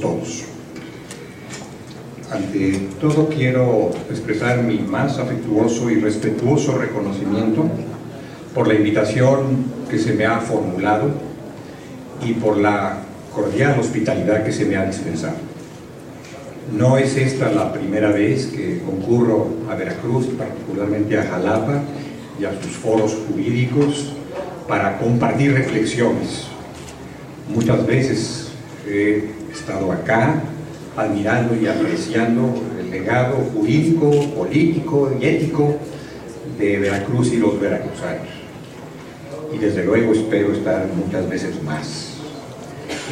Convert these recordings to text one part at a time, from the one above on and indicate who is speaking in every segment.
Speaker 1: todos. Ante todo quiero expresar mi más afectuoso y respetuoso reconocimiento por la invitación que se me ha formulado y por la cordial hospitalidad que se me ha dispensado. No es esta la primera vez que concurro a Veracruz, particularmente a Jalapa y a sus foros jurídicos, para compartir reflexiones. Muchas veces he estado acá admirando y apreciando el legado jurídico, político y ético de Veracruz y los veracruzanos. Y desde luego espero estar muchas veces más.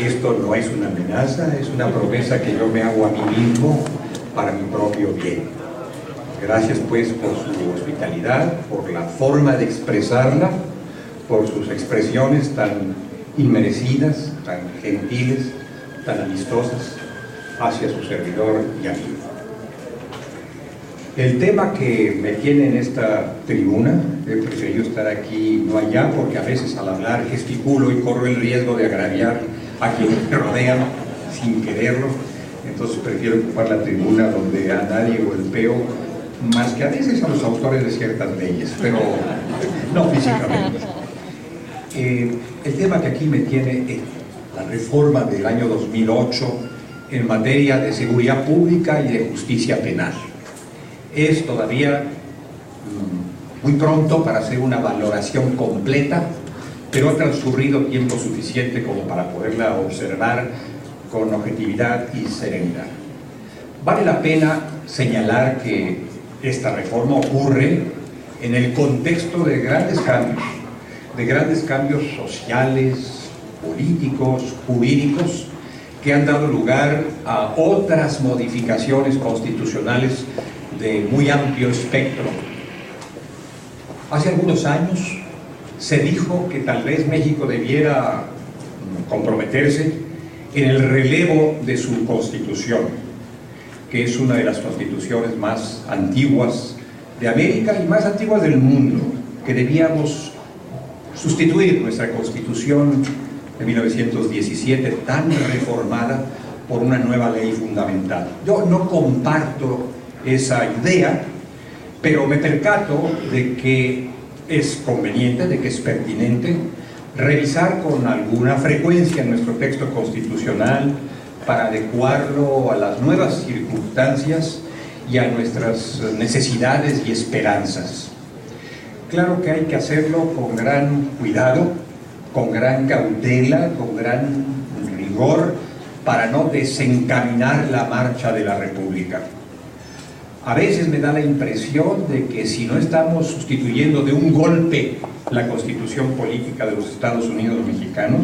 Speaker 1: Esto no es una amenaza, es una promesa que yo me hago a mí mismo para mi propio bien. Gracias pues por su hospitalidad, por la forma de expresarla, por sus expresiones tan inmerecidas, tan gentiles, tan amistosas hacia su servidor y amigo. El tema que me tiene en esta tribuna, he preferido estar aquí, no allá, porque a veces al hablar gesticulo y corro el riesgo de agraviar a quienes me rodean sin quererlo, entonces prefiero ocupar la tribuna donde a nadie golpeo, más que a veces a los autores de ciertas leyes, pero no físicamente. El tema que aquí me tiene es la reforma del año 2008 en materia de seguridad pública y de justicia penal. Es todavía muy pronto para hacer una valoración completa, pero ha transcurrido tiempo suficiente como para poderla observar con objetividad y serenidad. Vale la pena señalar que esta reforma ocurre en el contexto de grandes cambios sociales, políticos, jurídicos, que han dado lugar a otras modificaciones constitucionales de muy amplio espectro. Hace algunos años se dijo que tal vez México debiera comprometerse en el relevo de su constitución, que es una de las constituciones más antiguas de América y más antiguas del mundo, que debíamos sustituir nuestra constitución de 1917, tan reformada, por una nueva ley fundamental. Yo no comparto esa idea, pero me percato de que es conveniente, de que es pertinente revisar con alguna frecuencia nuestro texto constitucional para adecuarlo a las nuevas circunstancias y a nuestras necesidades y esperanzas. Claro que hay que hacerlo con gran cuidado, con gran cautela, con gran rigor, para no desencaminar la marcha de la República. A veces me da la impresión de que si no estamos sustituyendo de un golpe la constitución política de los Estados Unidos mexicanos,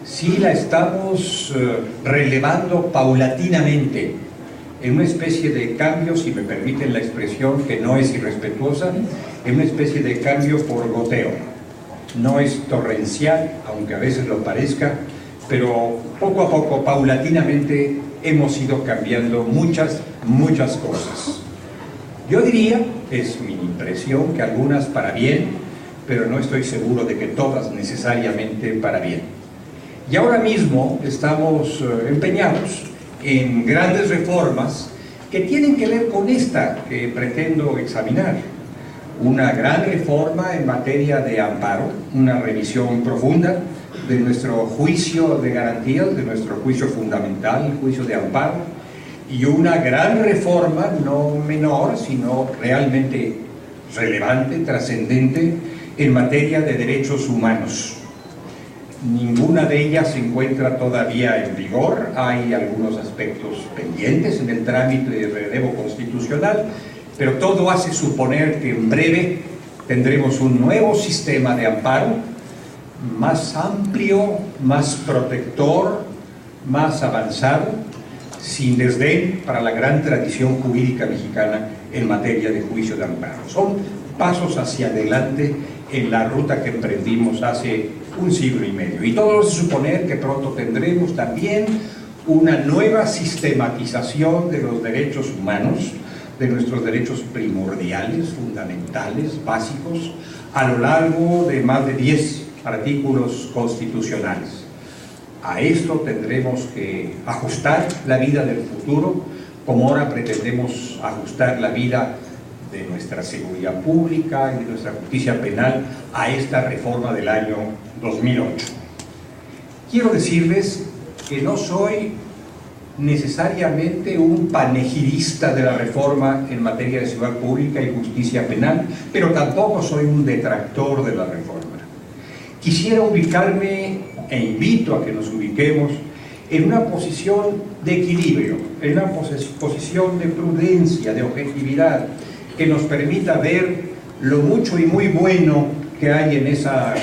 Speaker 1: sí la estamos relevando paulatinamente en una especie de cambio, si me permiten la expresión que no es irrespetuosa, en una especie de cambio por goteo. No es torrencial, aunque a veces lo parezca, pero poco a poco, paulatinamente, hemos ido cambiando muchas cosas. Yo diría, es mi impresión, que algunas para bien, pero no estoy seguro de que todas necesariamente para bien. Y ahora mismo estamos empeñados en grandes reformas que tienen que ver con esta que pretendo examinar. Una gran reforma en materia de amparo, una revisión profunda de nuestro juicio de garantías, de nuestro juicio fundamental, el juicio de amparo, y una gran reforma, no menor, sino realmente relevante, trascendente, en materia de derechos humanos. Ninguna de ellas se encuentra todavía en vigor, hay algunos aspectos pendientes en el trámite de relevo constitucional, pero todo hace suponer que en breve tendremos un nuevo sistema de amparo, más amplio, más protector, más avanzado, sin desdén para la gran tradición jurídica mexicana en materia de juicio de amparo. Son pasos hacia adelante en la ruta que emprendimos hace un siglo y medio. Y todo hace suponer que pronto tendremos también una nueva sistematización de los derechos humanos, de nuestros derechos primordiales, fundamentales, básicos, a lo largo de más de 10 artículos constitucionales. A esto tendremos que ajustar la vida del futuro, como ahora pretendemos ajustar la vida de nuestra seguridad pública y de nuestra justicia penal a esta reforma del año 2008. Quiero decirles que no soy necesariamente un panegirista de la reforma en materia de seguridad pública y justicia penal, pero tampoco soy un detractor de la reforma. Quisiera ubicarme, e invito a que nos ubiquemos, en una posición de equilibrio, en una posición de prudencia, de objetividad, que nos permita ver lo mucho y muy bueno que hay en esa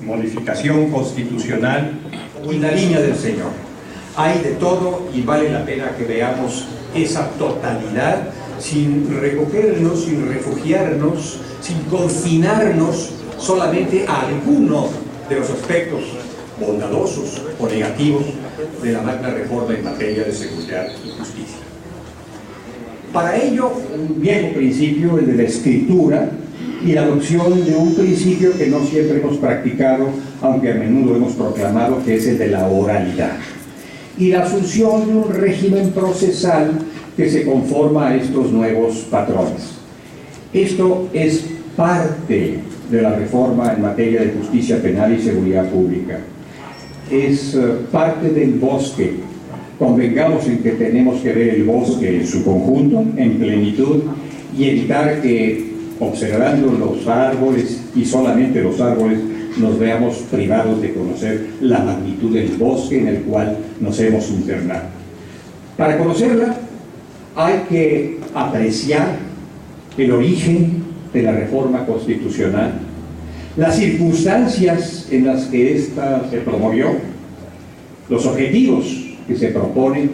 Speaker 1: modificación constitucional y la línea del Señor. Hay de todo y vale la pena que veamos esa totalidad sin recogernos, sin refugiarnos, sin confinarnos solamente a alguno de los aspectos bondadosos o negativos de la magna reforma en materia de seguridad y justicia. Para ello, un viejo principio, el de la escritura, y la adopción de un principio que no siempre hemos practicado, aunque a menudo hemos proclamado, que es el de la oralidad, y la asunción de un régimen procesal que se conforma a estos nuevos patrones. Esto es parte de la reforma en materia de justicia penal y seguridad pública. Es parte del bosque. Convengamos en que tenemos que ver el bosque en su conjunto, en plenitud, y evitar que, observando los árboles, y solamente los árboles, nos veamos privados de conocer la magnitud del bosque en el cual nos hemos internado. Para conocerla, hay que apreciar el origen de la reforma constitucional, las circunstancias en las que ésta se promovió, los objetivos que se proponen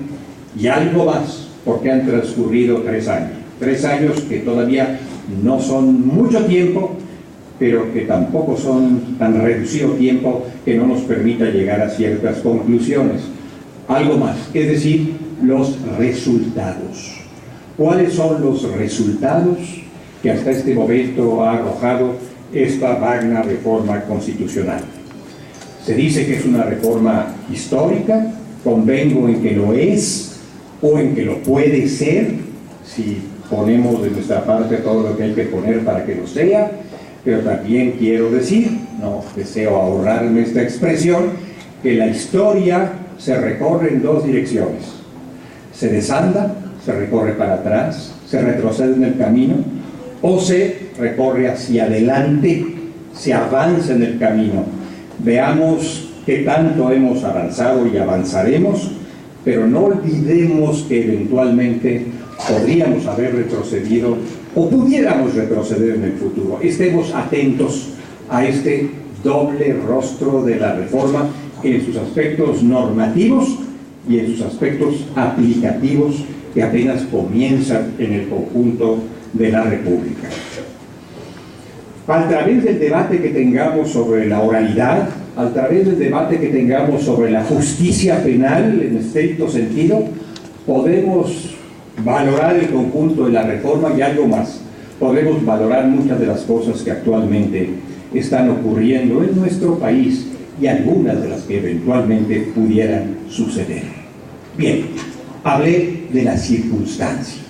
Speaker 1: y algo más, porque han transcurrido 3 años. 3 años que todavía no son mucho tiempo, pero que tampoco son tan reducido tiempo que no nos permita llegar a ciertas conclusiones. Algo más, es decir, los resultados. ¿Cuáles son los resultados que hasta este momento ha arrojado esta magna reforma constitucional? Se dice que es una reforma histórica, convengo en que lo es, o en que lo puede ser, si ponemos de nuestra parte todo lo que hay que poner para que lo sea, pero también quiero decir, no deseo ahorrarme esta expresión, que la historia se recorre en 2 direcciones. Se desanda, se recorre para atrás, se retrocede en el camino, o se recorre hacia adelante, se avanza en el camino. Veamos qué tanto hemos avanzado y avanzaremos, pero no olvidemos que eventualmente podríamos haber retrocedido o pudiéramos retroceder en el futuro. Estemos atentos a este doble rostro de la reforma en sus aspectos normativos y en sus aspectos aplicativos que apenas comienzan en el conjunto de la República. A través del debate que tengamos sobre la oralidad, a través del debate que tengamos sobre la justicia penal en estricto sentido, podemos valorar el conjunto de la reforma y algo más. Podemos valorar muchas de las cosas que actualmente están ocurriendo en nuestro país y algunas de las que eventualmente pudieran suceder. Bien, hablé de la circunstancia.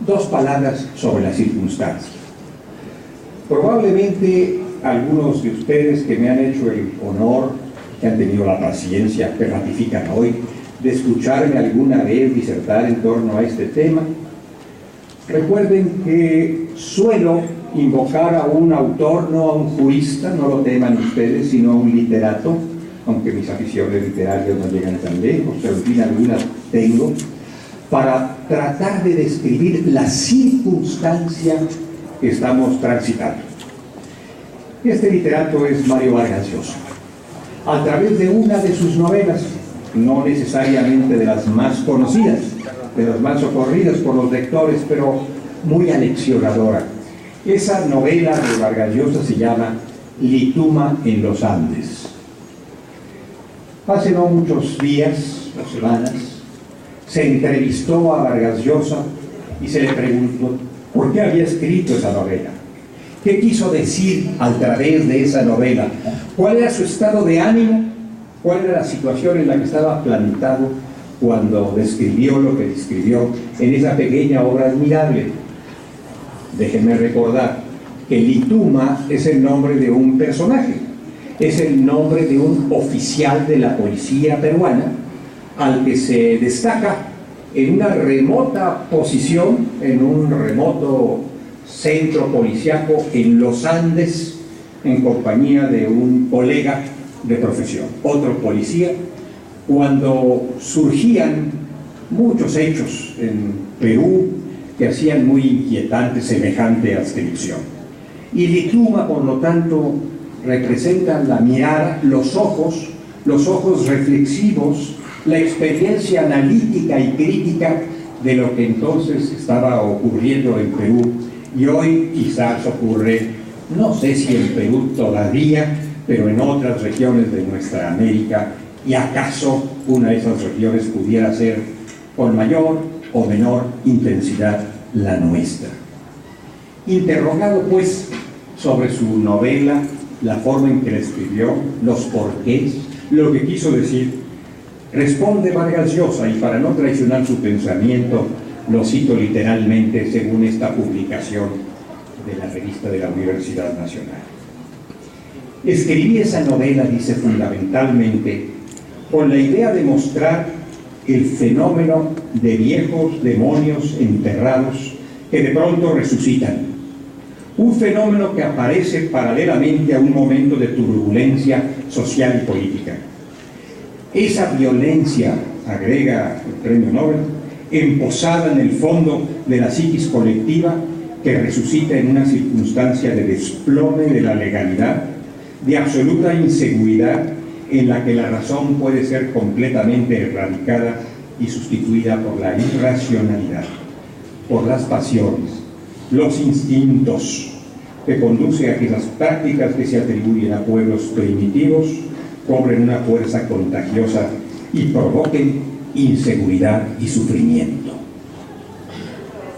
Speaker 1: 2 palabras sobre la circunstancia. Probablemente algunos de ustedes que me han hecho el honor, que han tenido la paciencia, que ratifican hoy, de escucharme alguna vez disertar en torno a este tema, recuerden que suelo invocar a un autor, no a un jurista, no lo teman ustedes, sino a un literato, aunque mis aficiones literarias no llegan tan lejos, pero en fin, algunas tengo, para tratar de describir la circunstancia que estamos transitando. Este literato es Mario Vargas Llosa. A través de una de sus novelas, no necesariamente de las más conocidas, de las más socorridas por los lectores, pero muy aleccionadora. Esa novela de Vargas Llosa se llama Lituma en los Andes. Hace no muchos días o semanas se entrevistó a Vargas Llosa y se le preguntó por qué había escrito esa novela. ¿Qué quiso decir a través de esa novela? ¿Cuál era su estado de ánimo
Speaker 2: ¿Cuál era la situación en la que estaba plantado cuando describió lo que describió en esa pequeña obra admirable? Déjenme recordar que Lituma es el nombre de un personaje, es el nombre de un oficial de la policía peruana al que se destaca en una remota posición, en un remoto centro policíaco en los Andes, en compañía de un colega de profesión, otro policía, cuando surgían muchos hechos en Perú que hacían muy inquietante semejante adscripción. Y Lituma, por lo tanto, representa la mirada, los ojos reflexivos, la experiencia analítica y crítica de lo que entonces estaba ocurriendo en Perú, y hoy quizás ocurre, no sé si en Perú todavía, pero en otras regiones de nuestra América, y acaso una de esas regiones pudiera ser con mayor o menor intensidad la nuestra. Interrogado pues sobre su novela, la forma en que la escribió, los porqués, lo que quiso decir, responde Vargas Llosa, y para no traicionar su pensamiento, lo cito literalmente según esta publicación de la revista de la Universidad Nacional. Escribí esa novela, dice, fundamentalmente con la idea de mostrar el fenómeno de viejos demonios enterrados que de pronto resucitan. Un fenómeno que aparece paralelamente a un momento de turbulencia social y política. Esa violencia, agrega el premio Nobel, emposada en el fondo de la psiquis colectiva, que resucita en una circunstancia de desplome de la legalidad, de absoluta inseguridad, en la que la razón puede ser completamente erradicada y sustituida por la irracionalidad, por las pasiones, los instintos, que conduce a que las prácticas que se atribuyen a pueblos primitivos cobren una fuerza contagiosa y provoquen inseguridad y sufrimiento.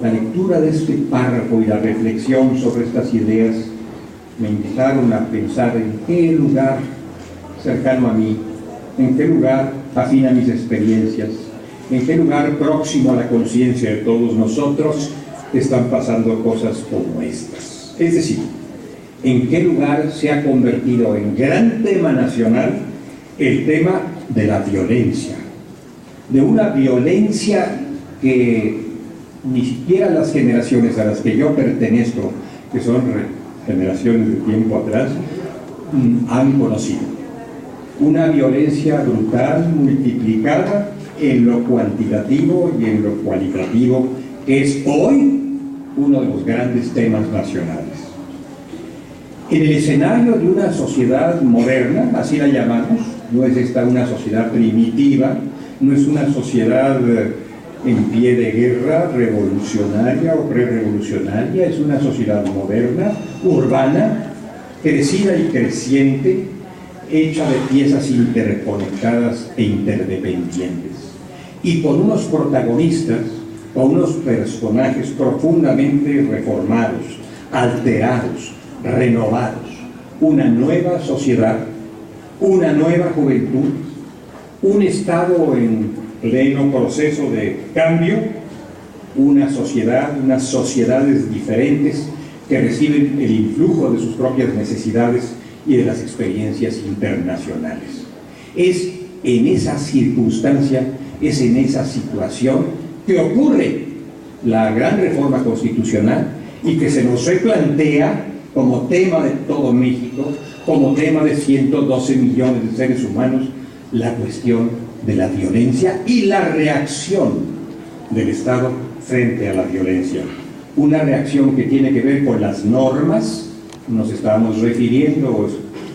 Speaker 2: La lectura de este párrafo y la reflexión sobre estas ideas me invitaron a pensar en qué lugar cercano a mí, en qué lugar afín a mis experiencias, en qué lugar próximo a la conciencia de todos nosotros están pasando cosas como estas. Es decir, en qué lugar se ha convertido en gran tema nacional el tema de la violencia, de una violencia que ni siquiera las generaciones a las que yo pertenezco, que son generaciones de tiempo atrás, han conocido. Una violencia brutal, multiplicada en lo cuantitativo y en lo cualitativo, que es hoy uno de los grandes temas nacionales. En el escenario de una sociedad moderna, así la llamamos, no es esta una sociedad primitiva, no es una sociedad en pie de guerra, revolucionaria o prerevolucionaria, es una sociedad moderna, urbana, crecida y creciente, hecha de piezas interconectadas e interdependientes, y con unos protagonistas, con unos personajes profundamente reformados, alterados, renovados, una nueva sociedad, una nueva juventud, un Estado en pleno proceso de cambio, una sociedad, unas sociedades diferentes que reciben el influjo de sus propias necesidades y de las experiencias internacionales. Es en esa circunstancia, es en esa situación que ocurre la gran reforma constitucional y que se nos replantea como tema de todo México, como tema de 112 millones de seres humanos, la cuestión de la violencia y la reacción del Estado frente a la violencia. Una reacción que tiene que ver con las normas. Nos estamos refiriendo,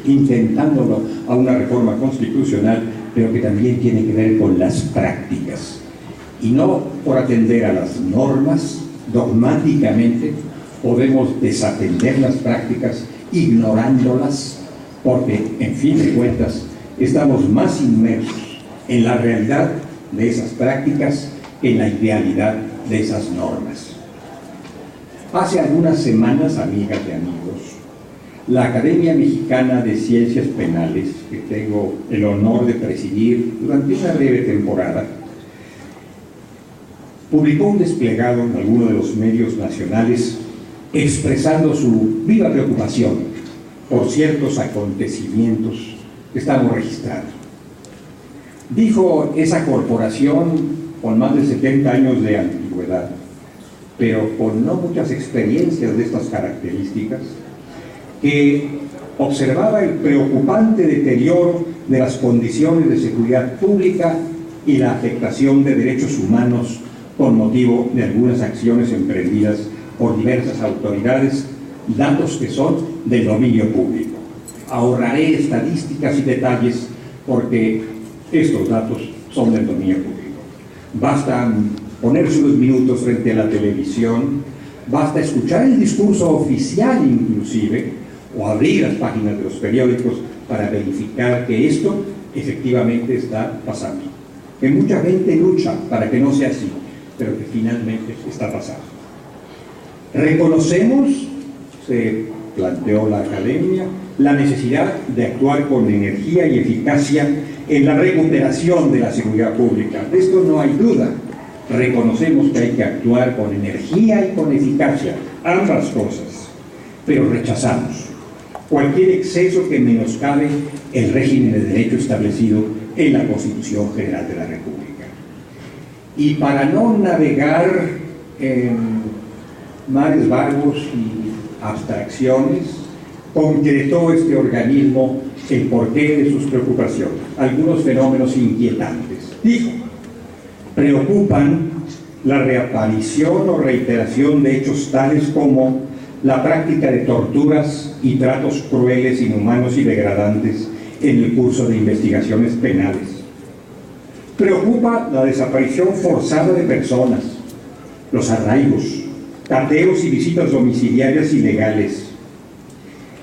Speaker 2: intentándolo, a una reforma constitucional, pero que también tiene que ver con las prácticas. Y no por atender a las normas dogmáticamente, podemos desatender las prácticas ignorándolas, porque, en fin de cuentas, estamos más inmersos en la realidad de esas prácticas que en la idealidad de esas normas. Hace algunas semanas, amigas y amigos, La Academia Mexicana de Ciencias Penales, que tengo el honor de presidir durante una breve temporada, publicó un desplegado en alguno de los medios nacionales expresando su viva preocupación por ciertos acontecimientos que estamos registrando. Dijo esa corporación con más de 70 años de antigüedad, pero con no muchas experiencias de estas características, que observaba el preocupante deterioro de las condiciones de seguridad pública y la afectación de derechos humanos con motivo de algunas acciones emprendidas por diversas autoridades, datos que son del dominio público. Ahorraré estadísticas y detalles porque estos datos son del dominio público. Basta ponerse unos minutos frente a la televisión, basta escuchar el discurso oficial inclusive, o abrir las páginas de los periódicos para verificar que esto efectivamente está pasando. Que mucha gente lucha para que no sea así, pero que finalmente está pasando. Reconocemos, se planteó la Academia, la necesidad de actuar con energía y eficacia en la recuperación de la seguridad pública. De esto no hay duda. Reconocemos que hay que actuar con energía y con eficacia, ambas cosas, pero rechazamos cualquier exceso que menoscabe el régimen de derecho establecido en la Constitución General de la República. Y para no navegar en mares vagos y abstracciones, concretó este organismo el porqué de sus preocupaciones, algunos fenómenos inquietantes. Dijo: preocupan la reaparición o reiteración de hechos tales como la práctica de torturas y tratos crueles, inhumanos y degradantes en el curso de investigaciones penales. Preocupa la desaparición forzada de personas, los arraigos, cateos y visitas domiciliarias ilegales,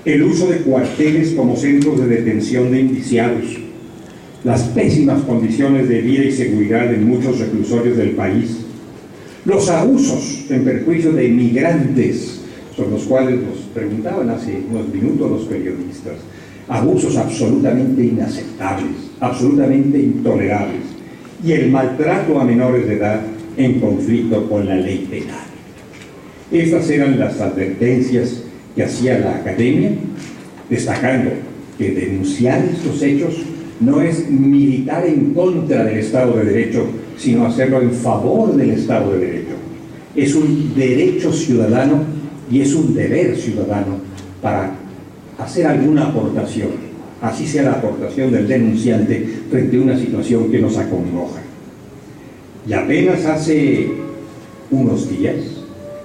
Speaker 2: el uso de cuarteles como centros de detención de indiciados, las pésimas condiciones de vida y seguridad en muchos reclusorios del país, los abusos en perjuicio de migrantes, sobre los cuales nos preguntaban hace unos minutos los periodistas, abusos absolutamente inaceptables, absolutamente intolerables, y el maltrato a menores de edad en conflicto con la ley penal. Estas eran las advertencias que hacía la Academia, destacando que denunciar estos hechos no es militar en contra del Estado de Derecho, sino hacerlo en favor del Estado de Derecho. Es un derecho ciudadano y es un deber ciudadano para hacer alguna aportación, así sea la aportación del denunciante frente a una situación que nos acongoja. Y apenas hace unos días,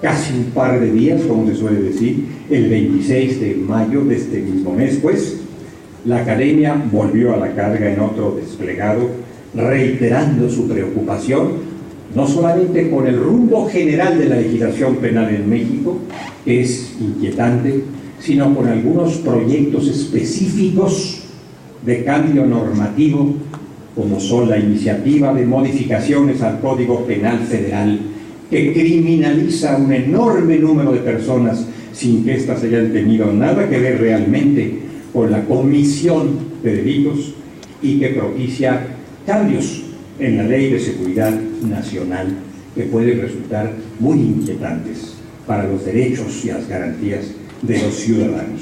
Speaker 2: casi un par de días, como se suele decir, el 26 de mayo de este mismo mes, pues, la Academia volvió a la carga en otro desplegado, reiterando su preocupación no solamente con el rumbo general de la legislación penal en México, que es inquietante, sino con algunos proyectos específicos de cambio normativo, como son la iniciativa de modificaciones al Código Penal Federal, que criminaliza a un enorme número de personas sin que éstas hayan tenido nada que ver realmente con la comisión de delitos, y que propicia cambios en la Ley de Seguridad Nacional que pueden resultar muy inquietantes para los derechos y las garantías de los ciudadanos.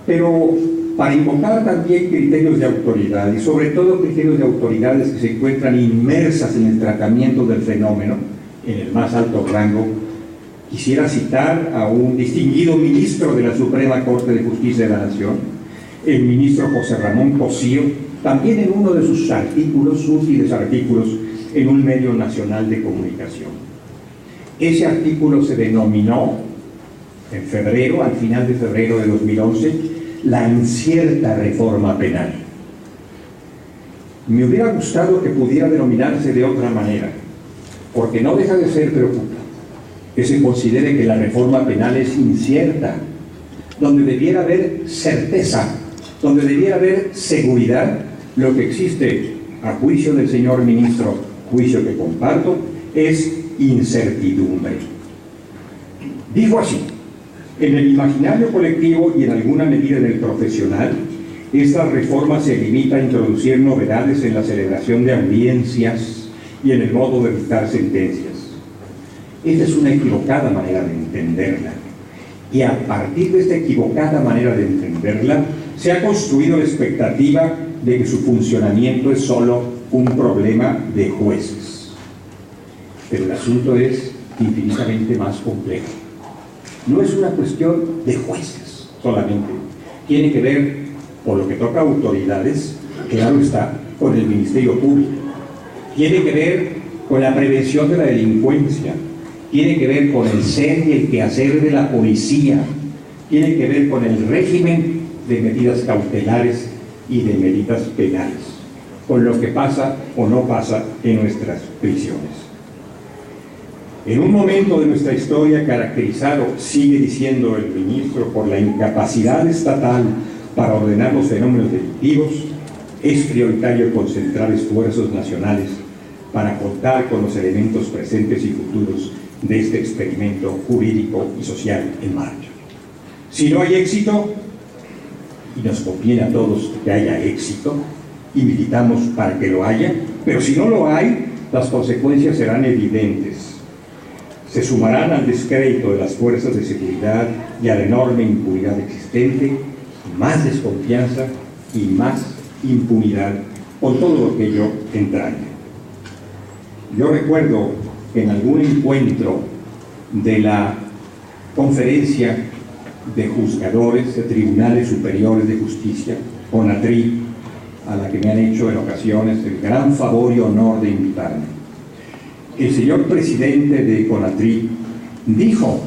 Speaker 2: Pero para invocar también criterios de autoridad, y sobre todo criterios de autoridades que se encuentran inmersas en el tratamiento del fenómeno en el más alto rango, quisiera citar a un distinguido ministro de la Suprema Corte de Justicia de la Nación, el ministro José Ramón Cosío, también en uno de sus artículos, útiles artículos, en un medio nacional de comunicación. Ese artículo se denominó, en febrero, al final de febrero de 2011, la incierta reforma penal. Me hubiera gustado que pudiera denominarse de otra manera, porque no deja de ser preocupante que se considere que la reforma penal es incierta, donde debiera haber certeza, donde debiera haber seguridad. Lo que existe, a juicio del señor ministro, juicio que comparto, es incertidumbre. Dijo así:
Speaker 3: En el imaginario colectivo y en alguna medida en el profesional, esta reforma se limita a introducir novedades en la celebración de audiencias y en el modo de dictar sentencias. Esta es una equivocada manera de entenderla. Y a partir de esta equivocada manera de entenderla, se ha construido la expectativa de que su funcionamiento es solo un problema de jueces. Pero el asunto es infinitamente más complejo. No es una cuestión de jueces solamente. Tiene que ver, por lo que toca a autoridades, claro está, con el Ministerio Público. Tiene que ver con la prevención de la delincuencia. Tiene que ver con el ser y el quehacer de la policía. Tiene que ver con el régimen de medidas cautelares y de medidas penales, con lo que pasa o no pasa en nuestras prisiones. En un momento de nuestra historia caracterizado, sigue diciendo el ministro, por la incapacidad estatal para ordenar los fenómenos delictivos, es prioritario concentrar esfuerzos nacionales para contar con los elementos presentes y futuros de este experimento jurídico y social en marcha. Si no hay éxito, y nos conviene a todos que haya éxito, y militamos para que lo haya, pero si no lo hay, las consecuencias serán evidentes. Se sumarán al descrédito de las fuerzas de seguridad y a la enorme impunidad existente, más desconfianza y más impunidad, con todo lo que ello entraña. Yo recuerdo que en algún encuentro de la conferencia de juzgadores de tribunales superiores de justicia, CONATRI, a la que me han hecho en ocasiones el gran favor y honor de invitarme, el señor presidente de CONATRI dijo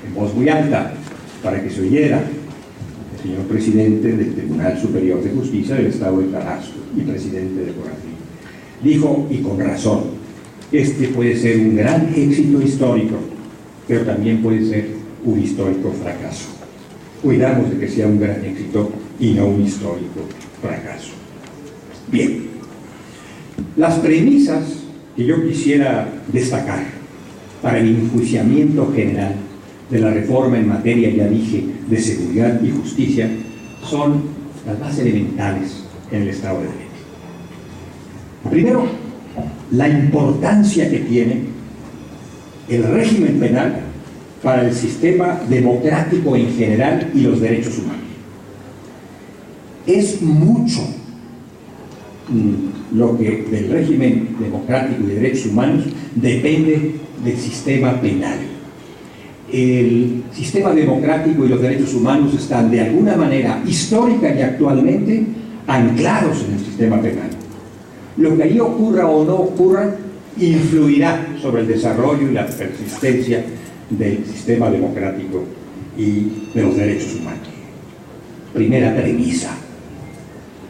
Speaker 3: en voz muy alta, para que se oyera, el señor presidente del Tribunal Superior de Justicia del Estado de Tabasco y presidente de CONATRI, dijo, y con razón, este puede ser un gran éxito histórico, pero también puede ser un histórico fracaso. Cuidamos de que sea un gran éxito y no un histórico fracaso. Bien, las premisas que yo quisiera destacar para el enjuiciamiento general de la reforma en materia, ya dije, de seguridad y justicia, son las más elementales en el Estado de Derecho. Primero, la importancia que tiene el régimen penal para el sistema democrático en general y los derechos humanos. Es mucho lo que del régimen democrático y de derechos humanos depende del sistema penal. El sistema democrático y los derechos humanos están de alguna manera histórica y actualmente anclados en el sistema penal. Lo que allí ocurra o no ocurra influirá sobre el desarrollo y la persistencia del sistema democrático y de los derechos humanos. Primera premisa.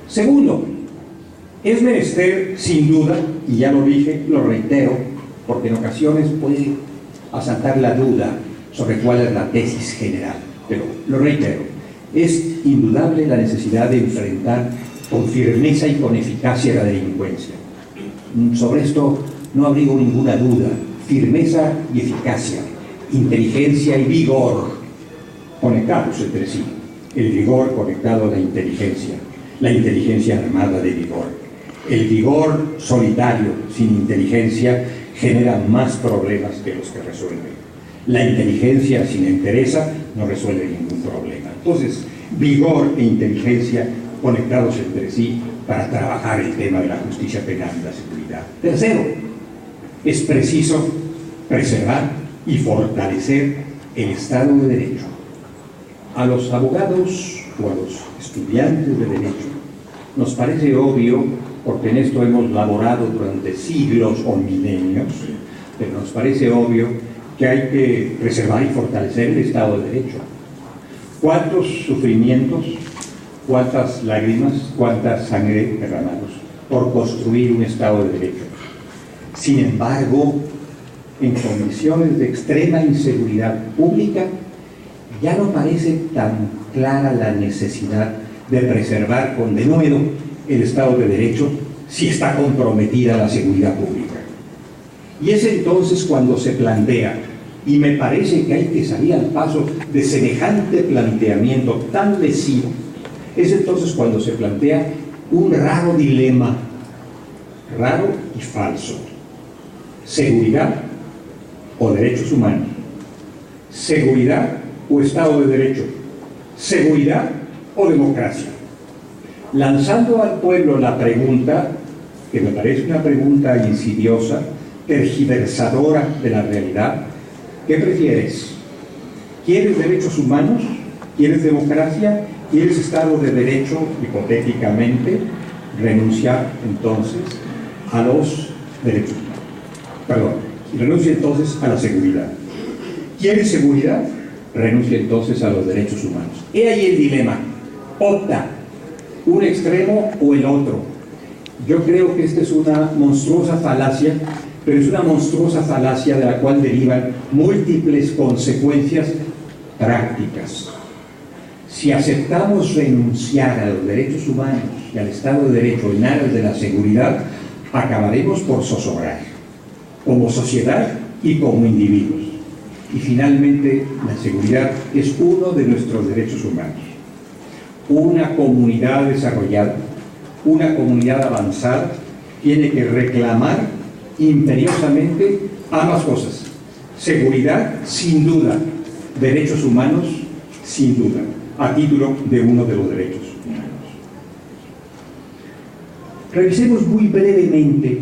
Speaker 3: Segundo, es menester, sin duda, y ya lo dije, lo reitero, porque en ocasiones puede asaltar la duda sobre cuál es la tesis general, pero lo reitero, es indudable la necesidad de enfrentar con firmeza y con eficacia la delincuencia. Sobre esto no abrigo ninguna duda. Firmeza y eficacia, inteligencia y vigor, conectados entre sí. El vigor conectado a la inteligencia armada de vigor. El vigor solitario, sin inteligencia, genera más problemas que los que resuelve. La inteligencia sin entereza no resuelve ningún problema. Entonces, vigor e inteligencia conectados entre sí para trabajar el tema de la justicia penal y la seguridad. Tercero, es preciso preservar y fortalecer el Estado de Derecho. A los abogados o a los estudiantes de Derecho nos parece obvio, porque en esto hemos laborado durante siglos o milenios, pero nos parece obvio que hay que preservar y fortalecer el Estado de Derecho. ¿Cuántos sufrimientos, cuántas lágrimas, cuánta sangre derramados por construir un Estado de Derecho? Sin embargo, en condiciones de extrema inseguridad pública, ya no parece tan clara la necesidad de preservar con denuedo el Estado de Derecho si está comprometida la seguridad pública. Y es entonces cuando se plantea Y me parece que hay que salir al paso de semejante planteamiento tan lesivo. Es entonces cuando se plantea un raro dilema, raro y falso: seguridad o derechos humanos, seguridad o Estado de Derecho, seguridad o democracia. Lanzando al pueblo la pregunta, que me parece una pregunta insidiosa, tergiversadora de la realidad: ¿qué prefieres? ¿Quieres derechos humanos? ¿Quieres democracia? ¿Quieres Estado de Derecho? Hipotéticamente, renunciar entonces a los derechos humanos. Perdón, renuncia entonces a la seguridad. ¿Quieres seguridad? Renuncia entonces a los derechos humanos. He ahí el dilema. Opta un extremo o el otro. Yo creo que esta es una monstruosa falacia, pero es una monstruosa falacia de la cual derivan múltiples consecuencias prácticas. Si aceptamos renunciar a los derechos humanos y al Estado de Derecho en aras de la seguridad, acabaremos por zozobrar, como sociedad y como individuos. Y finalmente, la seguridad es uno de nuestros derechos humanos. Una comunidad desarrollada, una comunidad avanzada, tiene que reclamar imperiosamente ambas cosas: seguridad, sin duda; derechos humanos, sin duda, a título de uno de los derechos humanos. Revisemos muy brevemente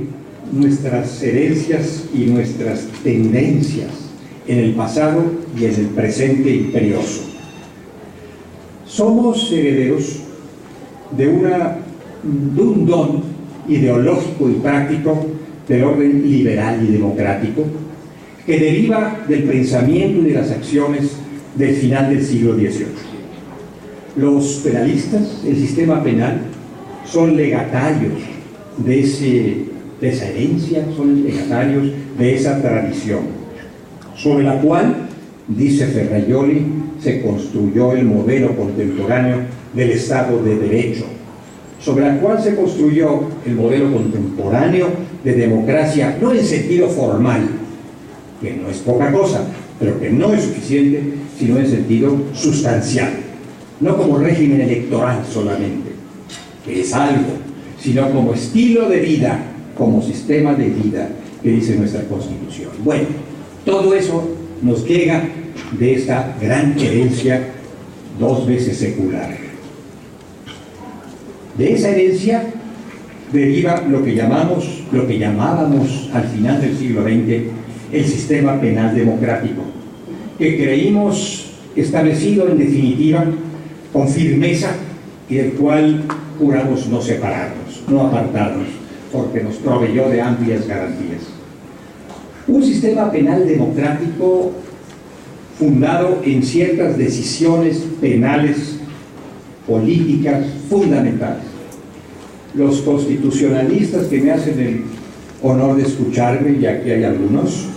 Speaker 3: nuestras herencias y nuestras tendencias en el pasado y en el presente imperioso. Somos herederos de un don ideológico y práctico del orden liberal y democrático que deriva del pensamiento y de las acciones del final del siglo XVIII. Los penalistas, el sistema penal, son legatarios de esa herencia, son legatarios de esa tradición, sobre la cual, dice Ferrajoli, se construyó el modelo contemporáneo del Estado de Derecho, sobre la cual se construyó el modelo contemporáneo de democracia, no en sentido formal, que no es poca cosa, pero que no es suficiente, sino en sentido sustancial, no como régimen electoral solamente, que es algo, sino como estilo de vida, como sistema de vida que dice nuestra Constitución. Bueno, todo eso nos llega de esta gran herencia dos veces secular. De esa herencia deriva lo que llamábamos al final del siglo XX el sistema penal democrático, que creímos establecido en definitiva con firmeza y del cual juramos no separarnos, no apartarnos, porque nos proveyó de amplias garantías. Un sistema penal democrático fundado en ciertas decisiones penales, políticas fundamentales. Los constitucionalistas que me hacen el honor de escucharme, y aquí hay algunos,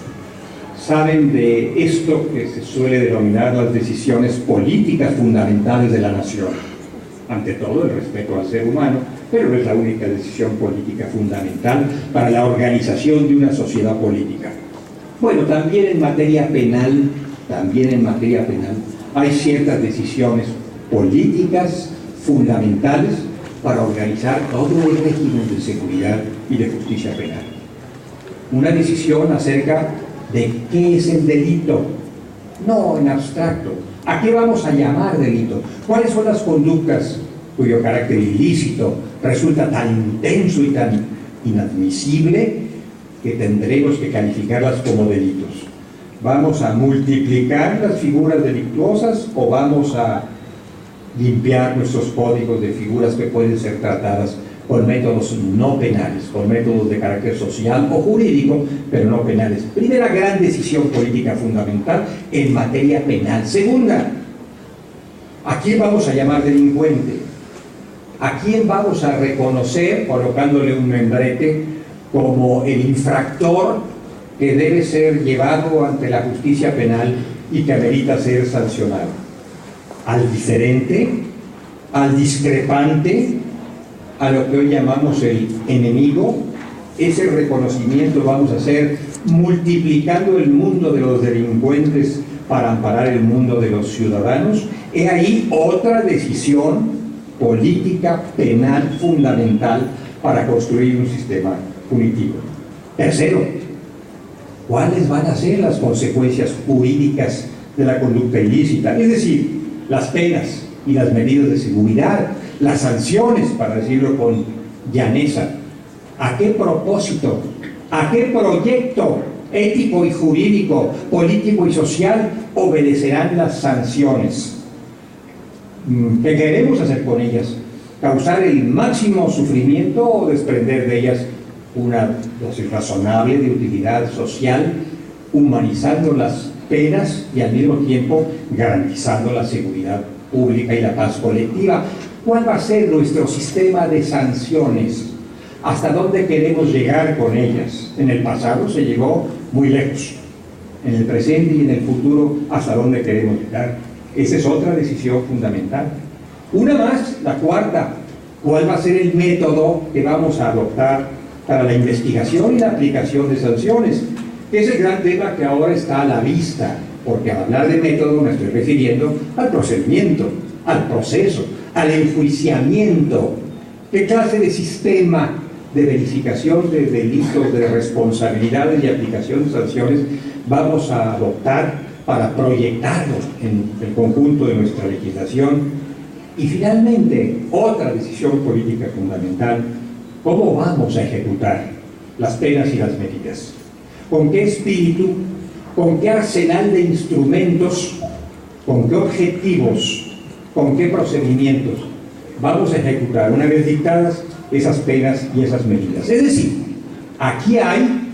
Speaker 3: saben de esto que se suele denominar las decisiones políticas fundamentales de la nación. Ante todo, el respeto al ser humano, pero no es la única decisión política fundamental para la organización de una sociedad política. Bueno, también en materia penal, hay ciertas decisiones políticas fundamentales para organizar todo el régimen de seguridad y de justicia penal. Una decisión acerca de qué es el delito, no en abstracto. ¿A qué vamos a llamar delito? ¿Cuáles son las conductas cuyo carácter ilícito resulta tan intenso y tan inadmisible que tendremos que calificarlas como delitos? ¿Vamos a multiplicar las figuras delictuosas o vamos a limpiar nuestros códigos de figuras que pueden ser tratadas con métodos no penales, con métodos de carácter social o jurídico, pero no penales? Primera gran decisión política fundamental en materia penal. Segunda, ¿a quién vamos a llamar delincuente? ¿A quién vamos a reconocer, colocándole un membrete, como el infractor que debe ser llevado ante la justicia penal y que amerita ser sancionado? ¿Al diferente? ¿Al discrepante? ¿A lo que hoy llamamos el enemigo?
Speaker 2: ese reconocimiento vamos a hacer multiplicando el mundo de los delincuentes para amparar el mundo de los ciudadanos. He ahí otra decisión política penal fundamental para construir un sistema punitivo. Tercero, ¿cuáles van a ser las consecuencias jurídicas de la conducta ilícita? Es decir, las penas y las medidas de seguridad, las sanciones, para decirlo con llaneza. ¿A qué propósito? ¿A qué proyecto ético y jurídico, político y social obedecerán las sanciones? ¿Qué queremos hacer con ellas? ¿Causar el máximo sufrimiento o desprender de ellas una dosis razonable de utilidad social, humanizando las penas y al mismo tiempo garantizando la seguridad pública y la paz colectiva? ¿Cuál va a ser nuestro sistema de sanciones? ¿Hasta dónde queremos llegar con ellas? En el pasado se llegó muy lejos. En el presente y en el futuro, ¿hasta dónde queremos llegar? Esa es otra decisión fundamental. Una más, la cuarta. ¿Cuál va a ser el método que vamos a adoptar para la investigación y la aplicación de sanciones? Es el gran tema que ahora está a la vista, porque al hablar de método me estoy refiriendo al procedimiento, al proceso, al enjuiciamiento. ¿Qué clase de sistema de verificación de delitos, de responsabilidades y aplicación de sanciones vamos a adoptar para proyectarlos en el conjunto de nuestra legislación? Y finalmente, otra decisión política fundamental: ¿cómo vamos a ejecutar las penas y las medidas? ¿Con qué espíritu? ¿Con qué arsenal de instrumentos? ¿Con qué objetivos? ¿Con qué procedimientos vamos a ejecutar una vez dictadas esas penas y esas medidas? Es decir, aquí hay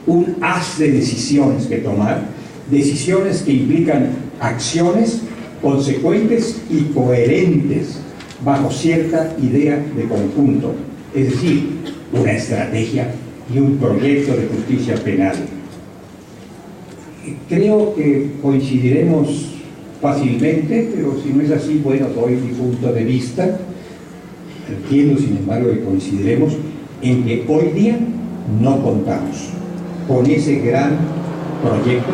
Speaker 2: un haz de decisiones que tomar, decisiones que implican acciones consecuentes y coherentes bajo cierta idea de conjunto, es decir, una estrategia y un proyecto de justicia penal. Creo que coincidiremos fácilmente, pero si no es así, bueno, doy mi punto de vista. Entiendo, sin embargo, que coincidiremos en que hoy día no contamos con ese gran proyecto,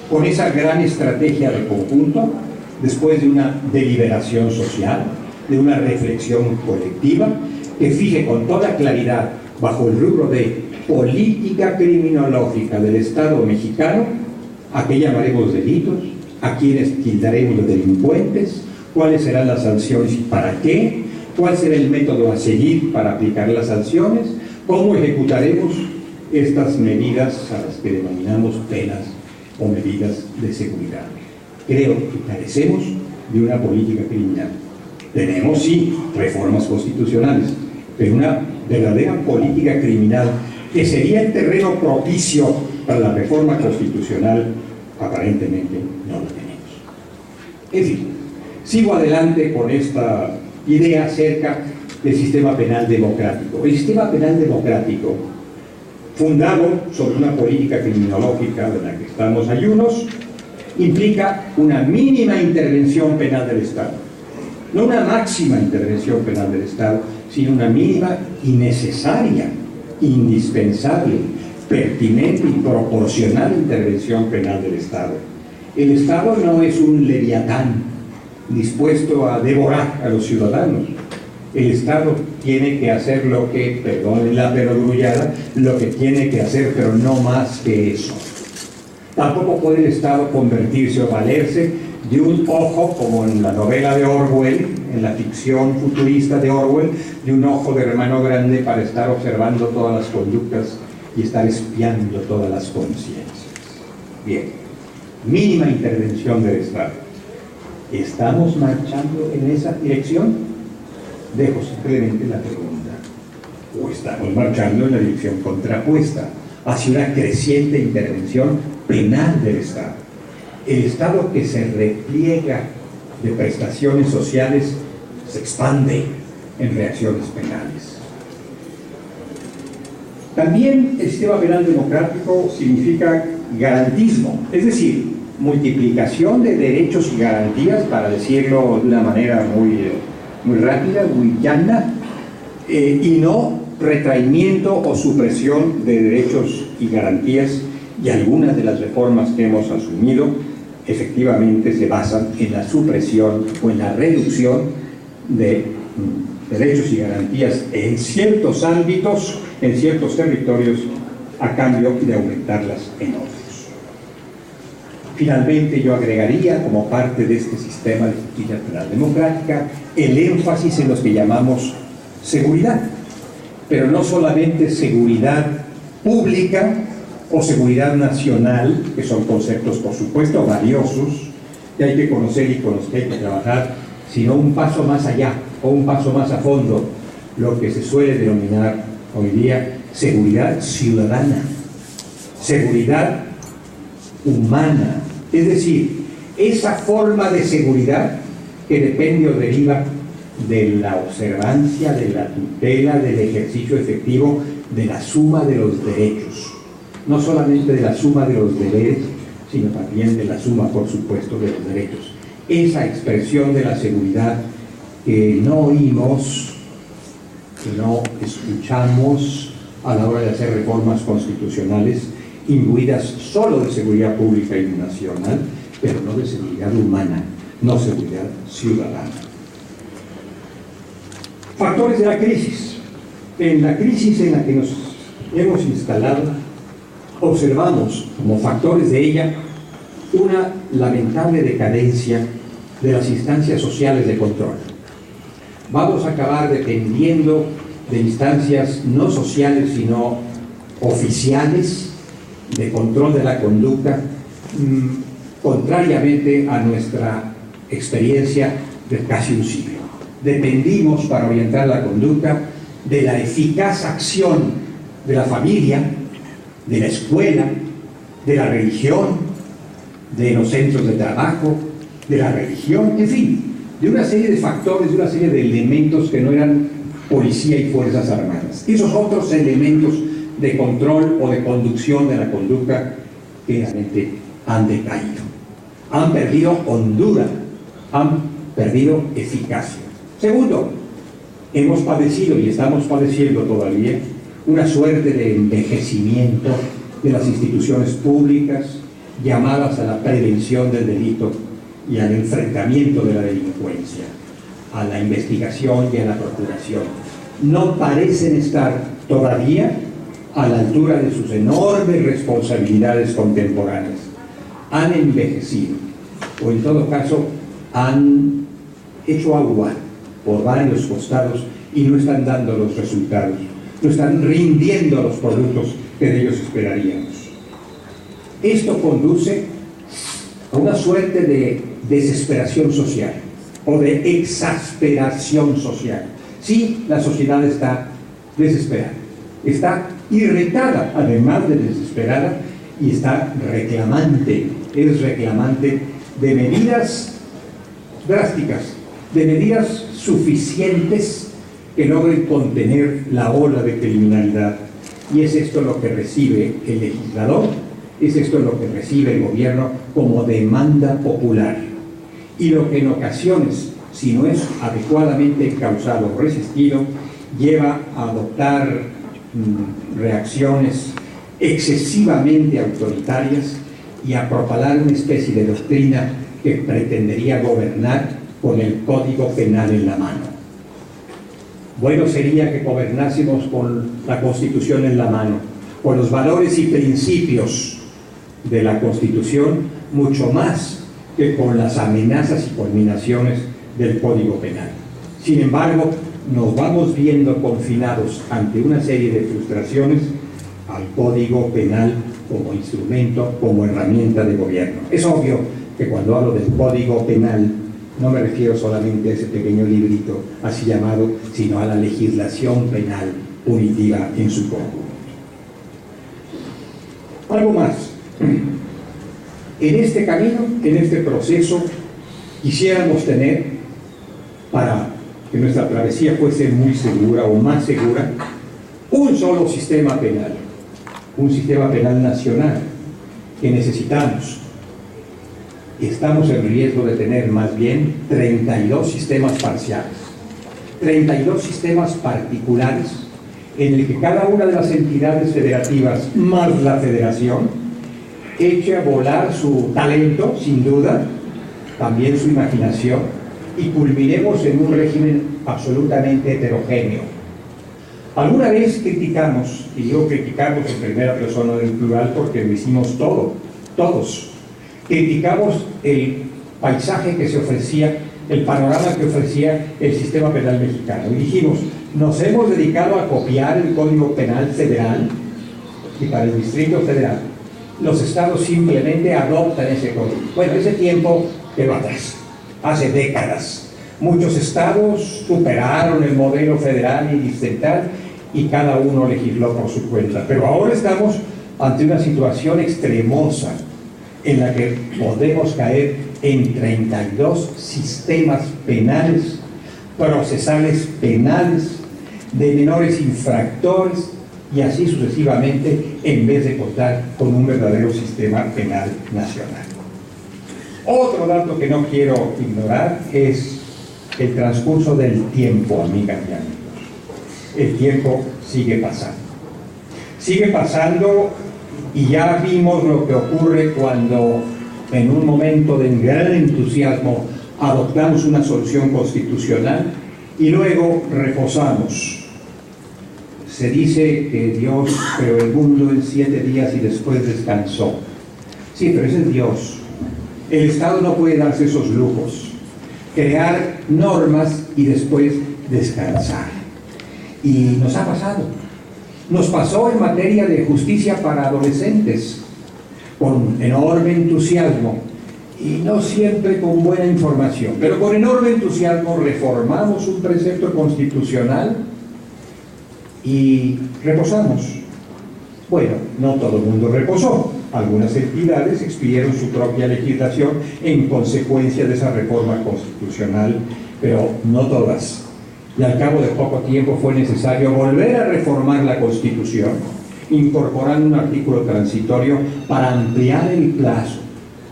Speaker 2: con esa gran estrategia de conjunto, después de una deliberación social, de una reflexión colectiva, que fije con toda claridad, bajo el rubro de política criminológica del Estado mexicano, a qué llamaremos delitos, a quienes tildaremos de delincuentes, cuáles serán las sanciones y para qué, cuál será el método a seguir para aplicar las sanciones, cómo ejecutaremos estas medidas a las que denominamos penas o medidas de seguridad. Creo que carecemos de una política criminal. Tenemos, sí, reformas constitucionales, pero una verdadera política criminal que sería el terreno propicio para la reforma constitucional, aparentemente no lo tenemos. En fin, sigo adelante con esta idea acerca del sistema penal democrático. El sistema penal democrático, fundado sobre una política criminológica de la que estamos ayunos, implica una mínima intervención penal del Estado. No una máxima intervención penal del Estado, sino una mínima y necesaria, indispensable, pertinente y proporcional intervención penal del Estado. El Estado no es un leviatán dispuesto a devorar a los ciudadanos. El Estado tiene que hacer lo que, perdonen la perogrullada, lo que tiene que hacer, pero no más que eso. Tampoco puede el Estado convertirse o valerse de un ojo, como en la novela de Orwell, en la ficción futurista de Orwell, de un ojo de hermano grande para estar observando todas las conductas y estar espiando todas las conciencias. Bien, mínima intervención del Estado. ¿Estamos marchando en esa dirección? Dejo simplemente la pregunta. ¿O estamos marchando en la dirección contrapuesta, hacia una creciente intervención penal del Estado? El Estado que se repliega de prestaciones sociales se expande en reacciones penales. También el sistema penal democrático significa garantismo, es decir, multiplicación de derechos y garantías, para decirlo de una manera muy rápida, muy llana, y no retraimiento o supresión de derechos y garantías, y algunas de las reformas que hemos asumido efectivamente se basan en la supresión o en la reducción de derechos y garantías en ciertos ámbitos, en ciertos territorios, a cambio de aumentarlas en otros. Finalmente, yo agregaría, como parte de este sistema de justicia penal democrática, el énfasis en los que llamamos seguridad, pero no solamente seguridad pública o seguridad nacional, que son conceptos, por supuesto, valiosos, que hay que conocer y con los que hay que trabajar, sino un paso más allá o un paso más a fondo, lo que se suele denominar hoy día seguridad ciudadana, seguridad humana, es decir, esa forma de seguridad que depende o deriva de la observancia, de la tutela, del ejercicio efectivo, de la suma de los derechos, no solamente de la suma de los deberes, sino también de la suma, por supuesto, de los derechos. Esa expresión de la seguridad que no oímos, que no escuchamos a la hora de hacer reformas constitucionales imbuidas solo de seguridad pública y nacional, pero no de seguridad humana, no seguridad ciudadana. Factores de la crisis. En la crisis en la que nos hemos instalado, observamos como factores de ella una lamentable decadencia de las instancias sociales de control. Vamos a acabar dependiendo de instancias no sociales, sino oficiales, de control de la conducta, contrariamente a nuestra experiencia de casi un siglo. Dependimos para orientar la conducta de la eficaz acción de la familia, de la escuela, de la religión, de los centros de trabajo, de la religión, en fin, de una serie de factores, de una serie de elementos que no eran policía y fuerzas armadas. Esos otros elementos de control o de conducción de la conducta que realmente han decaído, han perdido hondura, han perdido eficacia. Segundo, hemos padecido y estamos padeciendo todavía una suerte de envejecimiento de las instituciones públicas llamadas a la prevención del delito y al enfrentamiento de la delincuencia, a la investigación y a la procuración. No parecen estar todavía a la altura de sus enormes responsabilidades contemporáneas. Han envejecido, o en todo caso, han hecho agua por varios costados y no están dando los resultados, no están rindiendo los productos que de ellos esperaríamos. Esto conduce a una suerte de desesperación social o de exasperación social. Sí, la sociedad está desesperada, está irritada, además de desesperada, y está reclamante, es reclamante de medidas drásticas, de medidas suficientes que logren contener la ola de criminalidad. Y es esto lo que recibe el legislador, es esto lo que recibe el gobierno como demanda popular. Y lo que en ocasiones, si no es adecuadamente encauzado o resistido, lleva a adoptar reacciones excesivamente autoritarias y a propalar una especie de doctrina que pretendería gobernar con el Código Penal en la mano. Bueno sería que gobernásemos con la Constitución en la mano, con los valores y principios de la Constitución, mucho más que con las amenazas y culminaciones del Código Penal. Sin embargo, nos vamos viendo confinados ante una serie de frustraciones al Código Penal como instrumento, como herramienta de gobierno. Es obvio que cuando hablo del Código Penal no me refiero solamente a ese pequeño librito así llamado, sino a la legislación penal punitiva en su conjunto. Algo más. En este camino, en este proceso, quisiéramos tener, para que nuestra travesía fuese muy segura o más segura, un solo sistema penal, un sistema penal nacional que necesitamos. Estamos en riesgo de tener más bien 32 sistemas parciales, 32 sistemas particulares en el que cada una de las entidades federativas más la federación eche a volar su talento, sin duda, también su imaginación, y culminemos en un régimen absolutamente heterogéneo. Alguna vez criticamos, y digo criticamos en primera persona del plural porque lo hicimos todos, criticamos el paisaje que se ofrecía, el panorama que ofrecía el sistema penal mexicano. Y dijimos, nos hemos dedicado a copiar el Código Penal Federal, y para el Distrito Federal los estados simplemente adoptan ese código. Bueno, ese tiempo quedó atrás, hace décadas. Muchos estados superaron el modelo federal y distrital y cada uno legisló por su cuenta. Pero ahora estamos ante una situación extremosa en la que podemos caer en 32 sistemas penales, procesales penales, de menores infractores y así sucesivamente, en vez de contar con un verdadero sistema penal nacional. Otro dato que no quiero ignorar es el transcurso del tiempo, amigas y amigos. El tiempo sigue pasando. Sigue pasando y ya vimos lo que ocurre cuando en un momento de gran entusiasmo adoptamos una solución constitucional y luego reposamos. Se dice que Dios creó el mundo en 7 días y después descansó. Sí, pero ese es Dios. El Estado no puede darse esos lujos. Crear normas y después descansar. Y nos ha pasado. Nos pasó en materia de justicia para adolescentes, con enorme entusiasmo, y no siempre con buena información, pero con enorme entusiasmo reformamos un precepto constitucional y reposamos. Bueno, no todo el mundo reposó. Algunas entidades expidieron su propia legislación en consecuencia de esa reforma constitucional, pero no todas. Y al cabo de poco tiempo fue necesario volver a reformar la Constitución, incorporando un artículo transitorio para ampliar el plazo,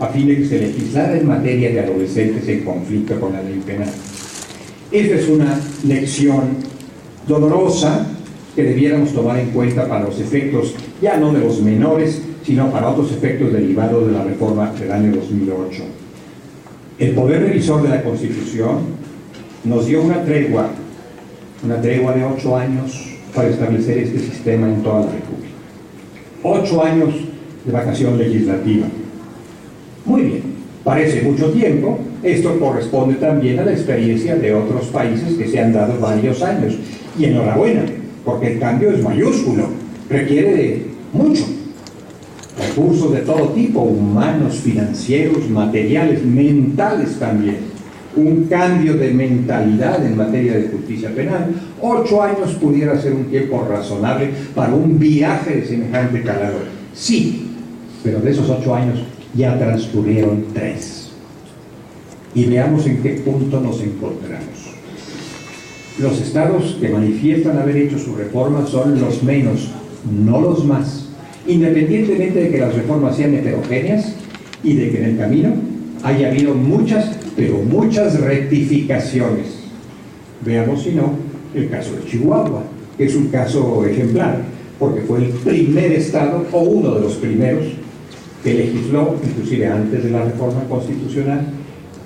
Speaker 2: a fin de que se legislara en materia de adolescentes en conflicto con la ley penal. Esta es una lección dolorosa que debiéramos tomar en cuenta para los efectos, ya no de los menores, sino para otros efectos derivados de la reforma del año 2008. El Poder Revisor de la Constitución nos dio una tregua de 8 años para establecer este sistema en toda la República. 8 años de vacación legislativa. Muy bien, parece mucho tiempo. Esto corresponde también a la experiencia de otros países que se han dado varios años. Y enhorabuena, porque el cambio es mayúsculo, requiere de mucho. Recursos de todo tipo, humanos, financieros, materiales, mentales también. Un cambio de mentalidad en materia de justicia penal. 8 años pudiera ser un tiempo razonable para un viaje de semejante calado. Sí, pero de esos 8 años ya transcurrieron 3. Y veamos en qué punto nos encontramos. Los estados que manifiestan haber hecho su reforma son los menos, no los más. Independientemente de que las reformas sean heterogéneas y de que en el camino haya habido muchas, pero muchas rectificaciones. Veamos si no el caso de Chihuahua, que es un caso ejemplar, porque fue el primer estado, o uno de los primeros, que legisló, inclusive antes de la reforma constitucional,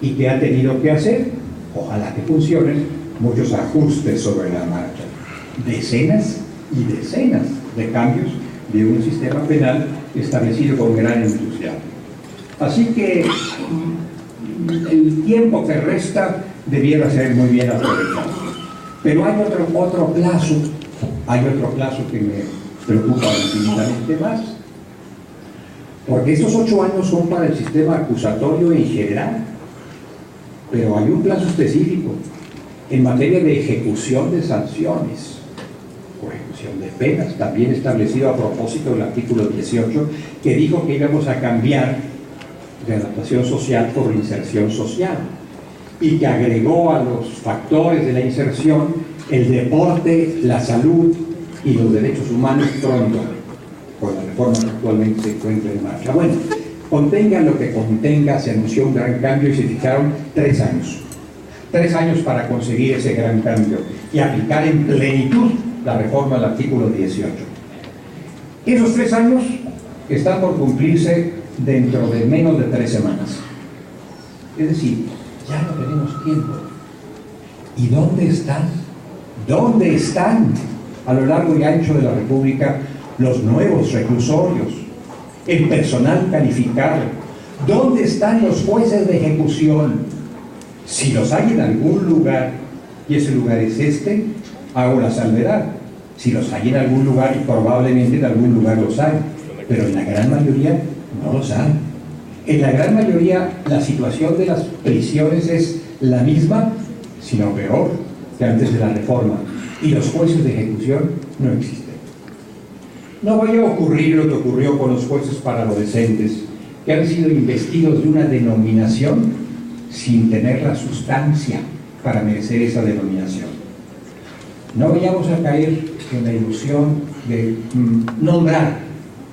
Speaker 2: y que ha tenido que hacer, ojalá que funcionen, muchos ajustes sobre la marcha. Decenas y decenas de cambios de un sistema penal establecido con gran entusiasmo. Así que el tiempo que resta debiera ser muy bien aprovechado. Pero hay otro plazo que me preocupa infinitamente más, porque estos 8 años son para el sistema acusatorio en general, pero hay un plazo específico en materia de ejecución de sanciones o ejecución de penas, también establecido a propósito del artículo 18, que dijo que íbamos a cambiar de adaptación social por inserción social, y que agregó a los factores de la inserción el deporte, la salud y los derechos humanos pronto, con la reforma que actualmente se encuentra en marcha. Bueno, contenga lo que contenga, se anunció un gran cambio y se fijaron 3 años. 3 años para conseguir ese gran cambio y aplicar en plenitud la reforma al artículo 18. Esos 3 años están por cumplirse dentro de menos de 3 semanas. Es decir, ya no tenemos tiempo. ¿Y dónde están? ¿Dónde están a lo largo y ancho de la República los nuevos reclusorios, el personal calificado? ¿Dónde están los jueces de ejecución? Si los hay en algún lugar, y ese lugar es este, hago la salvedad. Si los hay en algún lugar, y probablemente en algún lugar los hay, pero en la gran mayoría no los hay. En la gran mayoría la situación de las prisiones es la misma, sino peor que antes de la reforma, y los jueces de ejecución no existen. No vaya a ocurrir lo que ocurrió con los jueces para adolescentes, que han sido investidos de una denominación sin tener la sustancia para merecer esa denominación. No vayamos a caer en la ilusión de nombrar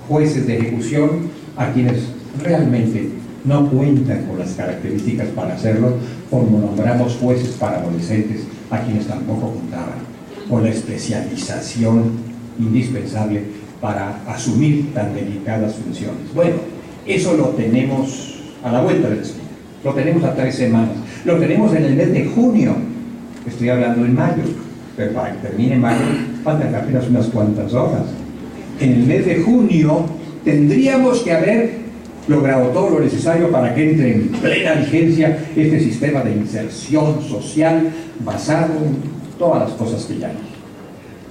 Speaker 2: jueces de ejecución a quienes realmente no cuentan con las características para hacerlo, como nombramos jueces para adolescentes a quienes tampoco contaban con la especialización indispensable para asumir tan delicadas funciones. Bueno, eso lo tenemos a la vuelta de la esquina, lo tenemos a 3 semanas, lo tenemos en el mes de junio, estoy hablando en mayo, pero para que termine mayo faltan apenas unas cuantas horas. En el mes de junio tendríamos que haber logrado todo lo necesario para que entre en plena vigencia este sistema de inserción social basado en todas las cosas que ya hay.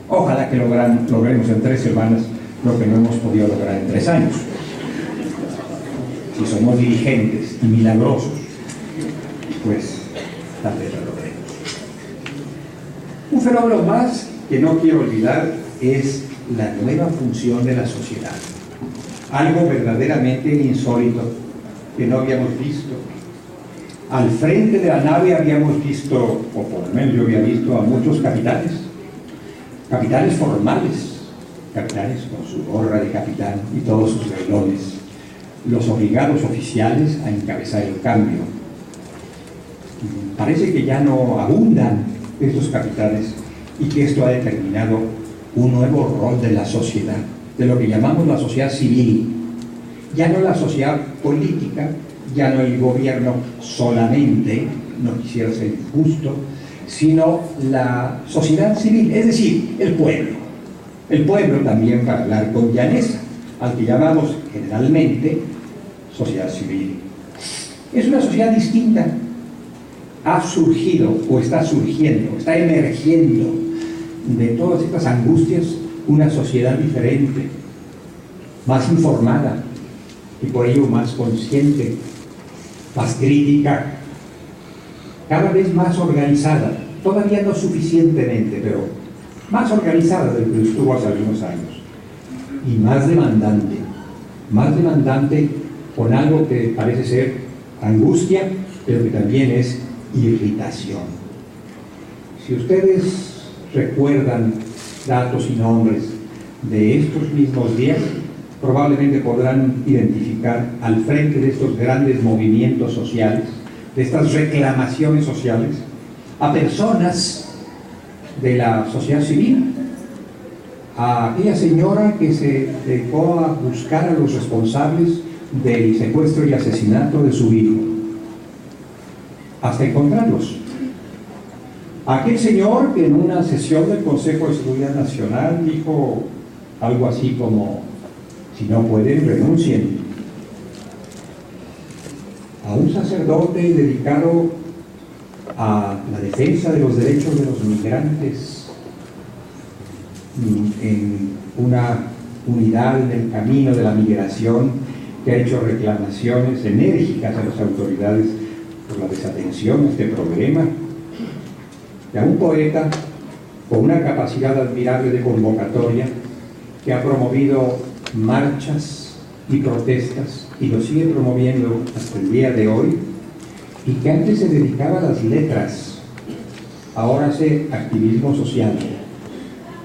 Speaker 2: Ojalá que logremos en 3 semanas lo que no hemos podido lograr en 3 años. Si somos diligentes y milagrosos, pues tal vez lo logremos. Un fenómeno más que no quiero olvidar es la nueva función de la sociedad. Algo verdaderamente insólito que no habíamos visto. Al frente de la nave habíamos visto, o por lo menos yo había visto, a muchos capitanes formales, capitanes con su gorra de capitán y todos sus velones, los obligados oficiales a encabezar el cambio. Parece que ya no abundan estos capitanes y que esto ha determinado un nuevo rol de la sociedad, de lo que llamamos la sociedad civil. Ya no la sociedad política, ya no el gobierno solamente, no quisiera ser injusto, sino la sociedad civil, es decir, el pueblo. El pueblo también, para hablar con llaneza, al que llamamos generalmente sociedad civil. Es una sociedad distinta. Ha surgido, o está surgiendo, está emergiendo de todas estas angustias una sociedad diferente, más informada y por ello más consciente, más crítica, cada vez más organizada, todavía no suficientemente, pero más organizada de lo que estuvo hace algunos años, y más demandante con algo que parece ser angustia, pero que también es irritación. Si ustedes recuerdan datos y nombres de estos mismos días, probablemente podrán identificar al frente de estos grandes movimientos sociales, de estas reclamaciones sociales, a personas de la sociedad civil, a aquella señora que se dedicó a buscar a los responsables del secuestro y asesinato de su hijo, hasta encontrarlos. Aquel señor que en una sesión del Consejo de Seguridad Nacional dijo algo así como: si no pueden, renuncien. A un sacerdote dedicado a la defensa de los derechos de los migrantes en una unidad en el camino de la migración, que ha hecho reclamaciones enérgicas a las autoridades por la desatención a este problema, y a un poeta con una capacidad admirable de convocatoria, que ha promovido marchas y protestas y lo sigue promoviendo hasta el día de hoy, y que antes se dedicaba a las letras, ahora hace activismo social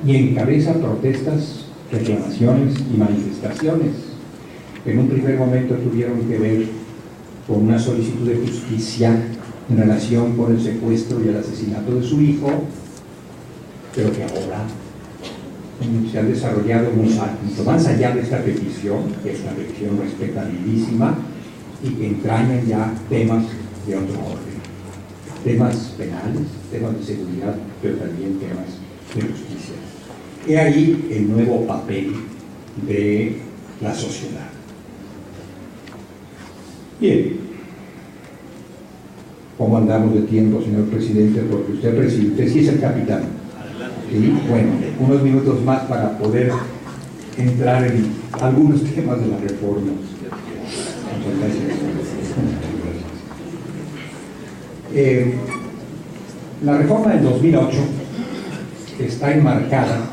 Speaker 2: y encabeza protestas, reclamaciones y manifestaciones que en un primer momento tuvieron que ver con una solicitud de justicia en relación con el secuestro y el asesinato de su hijo, pero que ahora se han desarrollado mucho más allá de esta petición, que es una petición respetabilísima y que entrañan ya temas de otro orden, temas penales, temas de seguridad, pero también temas de justicia. He ahí el nuevo papel de la sociedad. Bien, ¿cómo andamos de tiempo, señor presidente? Porque usted sí es el capitán. ¿Sí? Bueno, unos minutos más para poder entrar en algunos temas de la reforma. Muchas gracias. La reforma del 2008 está enmarcada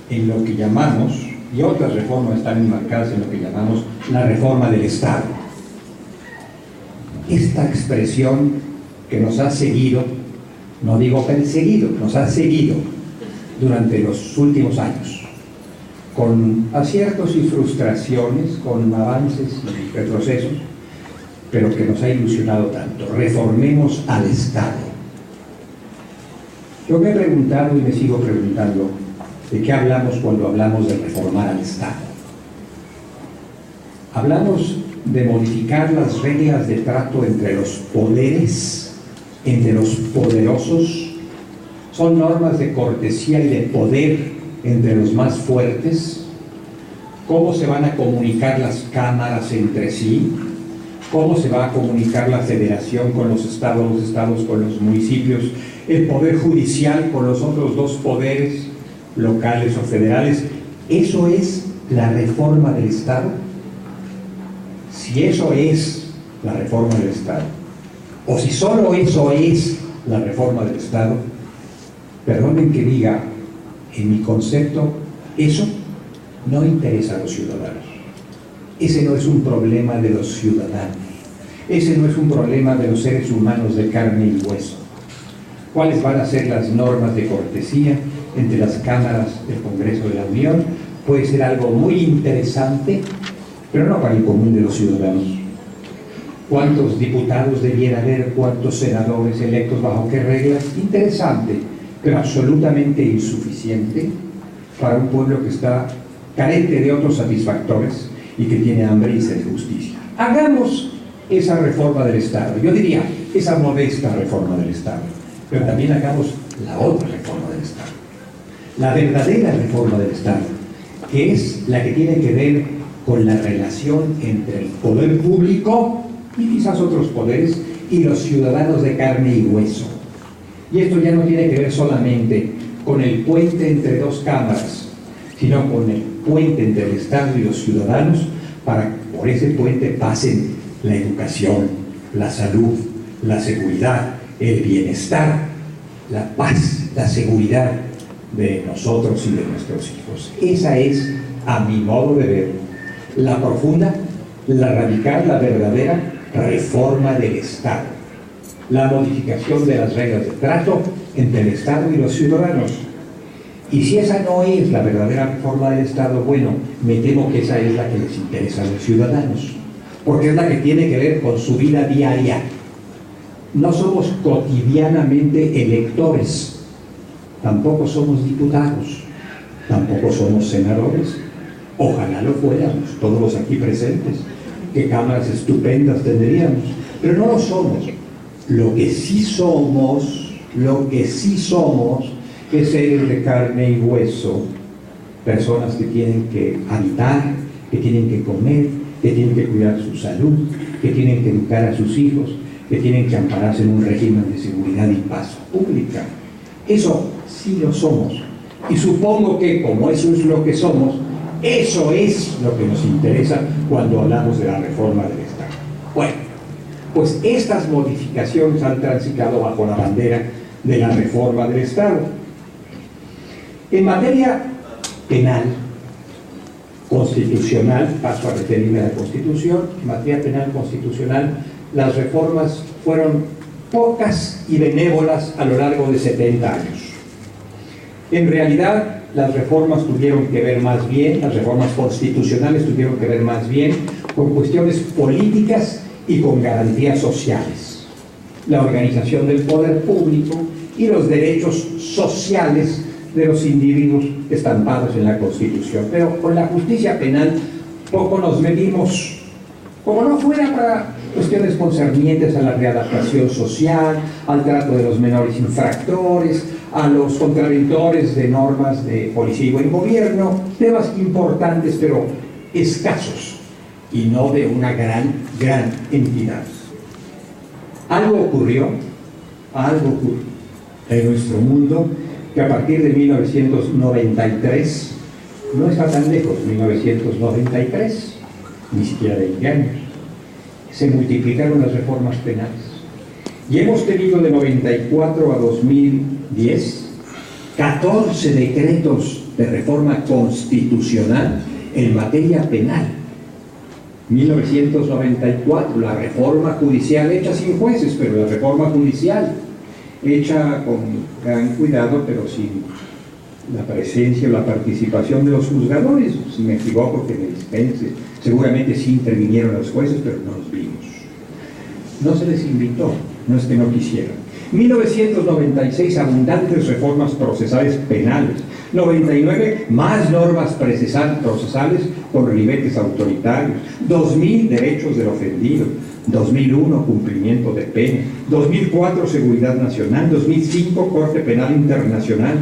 Speaker 2: en lo que llamamos, y otras reformas están enmarcadas en lo que llamamos la reforma del Estado. Esta expresión que nos ha seguido, no digo perseguido, nos ha seguido durante los últimos años, con aciertos y frustraciones, con avances y retrocesos, pero que nos ha ilusionado tanto. Reformemos al Estado. Yo me he preguntado y me sigo preguntando, ¿de qué hablamos cuando hablamos de reformar al Estado? Hablamos de modificar las reglas de trato entre los poderes, entre los poderosos. Son normas de cortesía y de poder entre los más fuertes. ¿Cómo se van a comunicar las cámaras entre sí? ¿Cómo se va a comunicar la federación con los estados con los municipios, el poder judicial con los otros dos poderes, locales o federales? ¿Eso es la reforma del Estado? Si eso es la reforma del Estado, o si solo eso es la reforma del Estado, perdonen que diga, en mi concepto, eso no interesa a los ciudadanos. Ese no es un problema de los ciudadanos. Ese no es un problema de los seres humanos de carne y hueso. ¿Cuáles van a ser las normas de cortesía entre las cámaras del Congreso de la Unión? Puede ser algo muy interesante, pero no para el común de los ciudadanos. ¿Cuántos diputados debiera haber? ¿Cuántos senadores electos? ¿Bajo qué reglas? Interesante, pero absolutamente insuficiente para un pueblo que está carente de otros satisfactores y que tiene hambre y sed de justicia. Hagamos esa reforma del Estado. Yo diría, esa modesta reforma del Estado. Pero también hagamos la otra reforma del Estado. La verdadera reforma del Estado, que es la que tiene que ver con la relación entre el poder público y quizás otros poderes y los ciudadanos de carne y hueso. Y esto ya no tiene que ver solamente con el puente entre dos cámaras, sino con el puente entre el Estado y los ciudadanos, para que por ese puente pasen la educación, la salud, la seguridad, el bienestar, la paz, la seguridad de nosotros y de nuestros hijos. Esa es, a mi modo de ver, la profunda, la radical, la verdadera reforma del Estado. La modificación de las reglas de trato entre el Estado y los ciudadanos. Y si esa no es la verdadera reforma del Estado, bueno, me temo que esa es la que les interesa a los ciudadanos, porque es la que tiene que ver con su vida diaria. No somos cotidianamente electores, tampoco somos diputados, tampoco somos senadores. Ojalá lo fuéramos, todos los aquí presentes. Qué cámaras estupendas tendríamos, pero no lo somos. Lo que sí somos es seres de carne y hueso, personas que tienen que habitar, que tienen que comer, que tienen que cuidar su salud, que tienen que educar a sus hijos, que tienen que ampararse en un régimen de seguridad y paz pública. Eso sí lo somos. Y supongo que, como eso es lo que somos, eso es lo que nos interesa cuando hablamos de la reforma del Estado. Bueno, pues estas modificaciones han transitado bajo la bandera de la reforma del Estado. En materia penal, constitucional, paso a referirme a la Constitución, en materia penal constitucional, las reformas fueron pocas y benévolas a lo largo de 70 años. En realidad, las reformas tuvieron que ver más bien, las reformas constitucionales tuvieron que ver más bien con cuestiones políticas y con garantías sociales. La organización del poder público y los derechos sociales de los individuos estampados en la Constitución. Pero con la justicia penal poco nos medimos, como no fuera para cuestiones concernientes a la readaptación social, al trato de los menores infractores, a los contraventores de normas de policía y buen gobierno, temas importantes pero escasos y no de una gran entidad. Algo ocurrió en nuestro mundo que a partir de 1993, no está tan lejos, 1993, ni siquiera 20 años, se multiplicaron las reformas penales. Y hemos tenido de 94 a 2010 14 decretos de reforma constitucional en materia penal. 1994, la reforma judicial hecha sin jueces, pero la reforma judicial hecha con gran cuidado, pero sin la presencia o la participación de los juzgadores. Si me equivoco, que me dispense. Seguramente sí intervinieron los jueces, pero no los vimos. No se les invitó, no es que no quisieran. 1996, abundantes reformas procesales penales. 99, más normas procesales con ribetes autoritarios. 2000, derechos del ofendido. 2001, cumplimiento de pena. 2004, seguridad nacional. 2005, Corte Penal Internacional.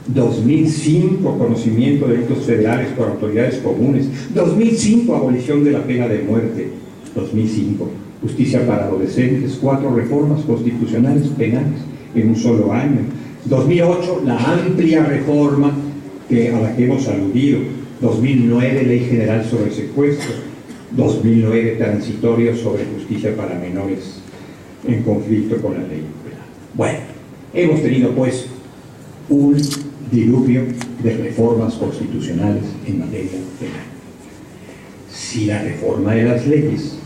Speaker 2: 2005, conocimiento de delitos federales por autoridades comunes. 2005, abolición de la pena de muerte. 2005, justicia para adolescentes, 4 reformas constitucionales penales en un solo año. 2008, la amplia reforma a la que hemos aludido. 2009, Ley General sobre Secuestro. 2009, transitorio sobre justicia para menores en conflicto con la ley penal. Bueno, hemos tenido pues un diluvio de reformas constitucionales en materia penal. Si la reforma de las leyes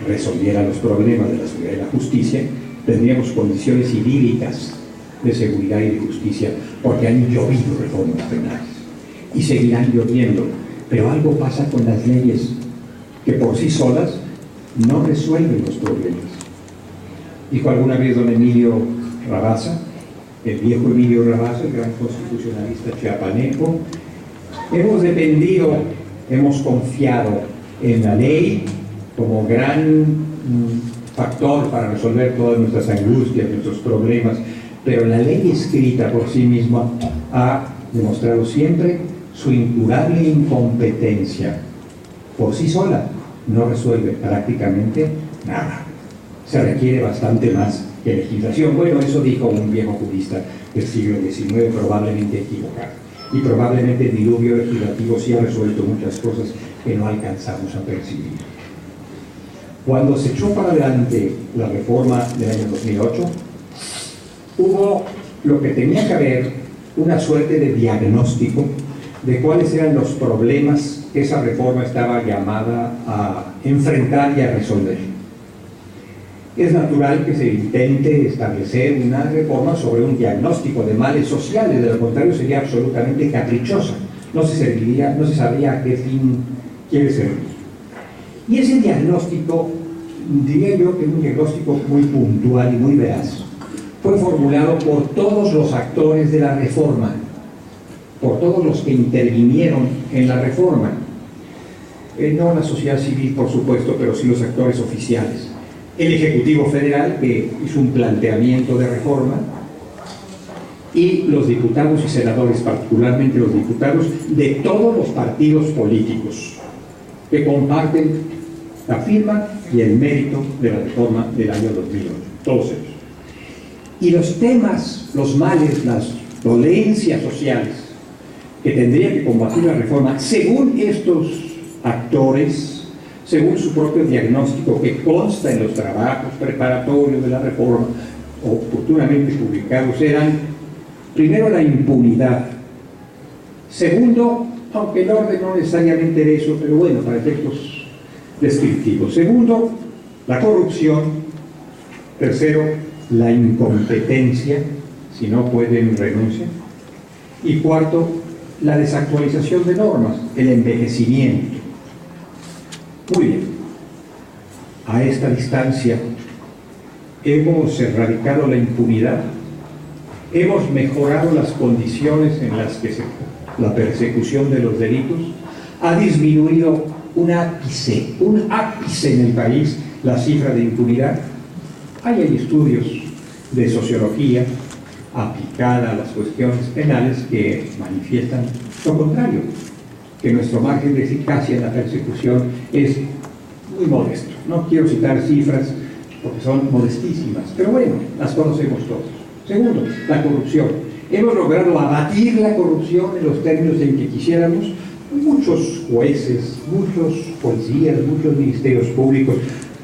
Speaker 2: resolviera los problemas de la seguridad y la justicia, tendríamos condiciones idílicas de seguridad y de justicia, porque han llovido reformas penales y seguirán lloviendo. Pero algo pasa con las leyes que por sí solas no resuelven los problemas. Dijo alguna vez don Emilio Rabasa, el viejo Emilio Rabasa, el gran constitucionalista chiapaneco: hemos confiado en la ley como gran factor para resolver todas nuestras angustias, nuestros problemas, pero la ley escrita por sí misma ha demostrado siempre su incurable incompetencia. Por sí sola no resuelve prácticamente nada. Se requiere bastante más que legislación. Bueno, eso dijo un viejo jurista del siglo XIX, probablemente equivocado. Y probablemente el diluvio legislativo sí ha resuelto muchas cosas que no alcanzamos a percibir. Cuando se echó para adelante la reforma del año 2008, hubo lo que tenía que haber una suerte de diagnóstico de cuáles eran los problemas que esa reforma estaba llamada a enfrentar y a resolver. Es natural que se intente establecer una reforma sobre un diagnóstico de males sociales, de lo contrario sería absolutamente caprichosa. No se sabría a qué fin quiere servir. Y ese diagnóstico, diría yo que es un diagnóstico muy puntual y muy veraz, fue formulado por todos los actores de la reforma, por todos los que intervinieron en la reforma. No la sociedad civil, por supuesto, pero sí los actores oficiales. El Ejecutivo Federal, que hizo un planteamiento de reforma, y los diputados y senadores, particularmente los diputados de todos los partidos políticos, que comparten la firma y el mérito de la reforma del año 2008, todos ellos. Y los temas, los males, las dolencias sociales que tendría que combatir la reforma, según estos actores, según su propio diagnóstico que consta en los trabajos preparatorios de la reforma, oportunamente publicados, eran: primero, la impunidad; segundo, aunque el orden no necesariamente era eso, pero bueno, para efectos descriptivos; segundo, la corrupción; tercero, la incompetencia, si no pueden renunciar; y cuarto, la desactualización de normas, el envejecimiento. Muy bien, a esta distancia hemos erradicado la impunidad. hemos mejorado las condiciones en las que la persecución de los delitos, ha disminuido un ápice en el país la cifra de impunidad. Hay estudios de sociología aplicada a las cuestiones penales que manifiestan lo contrario, que nuestro margen de eficacia en la persecución es muy modesto. No quiero citar cifras porque son modestísimas, pero bueno, las conocemos todos. Segundo, la corrupción. Hemos logrado abatir la corrupción en los términos en que quisiéramos. Muchos jueces, muchos policías, muchos ministerios públicos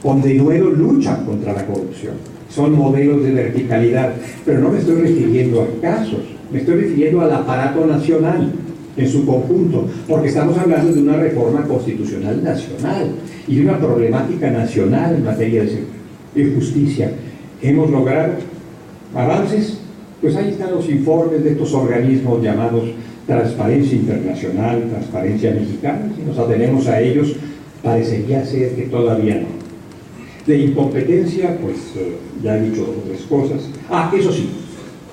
Speaker 2: con denuedo luchan contra la corrupción. Son modelos de verticalidad, pero no me estoy refiriendo a casos, me estoy refiriendo al aparato nacional en su conjunto, porque estamos hablando de una reforma constitucional nacional y de una problemática nacional en materia de justicia. Hemos logrado avances, pues ahí están los informes de estos organismos llamados Transparencia Internacional, Transparencia Mexicana. Si nos atenemos a ellos, parecería ser que todavía no. De incompetencia, pues ya he dicho otras cosas. Eso sí,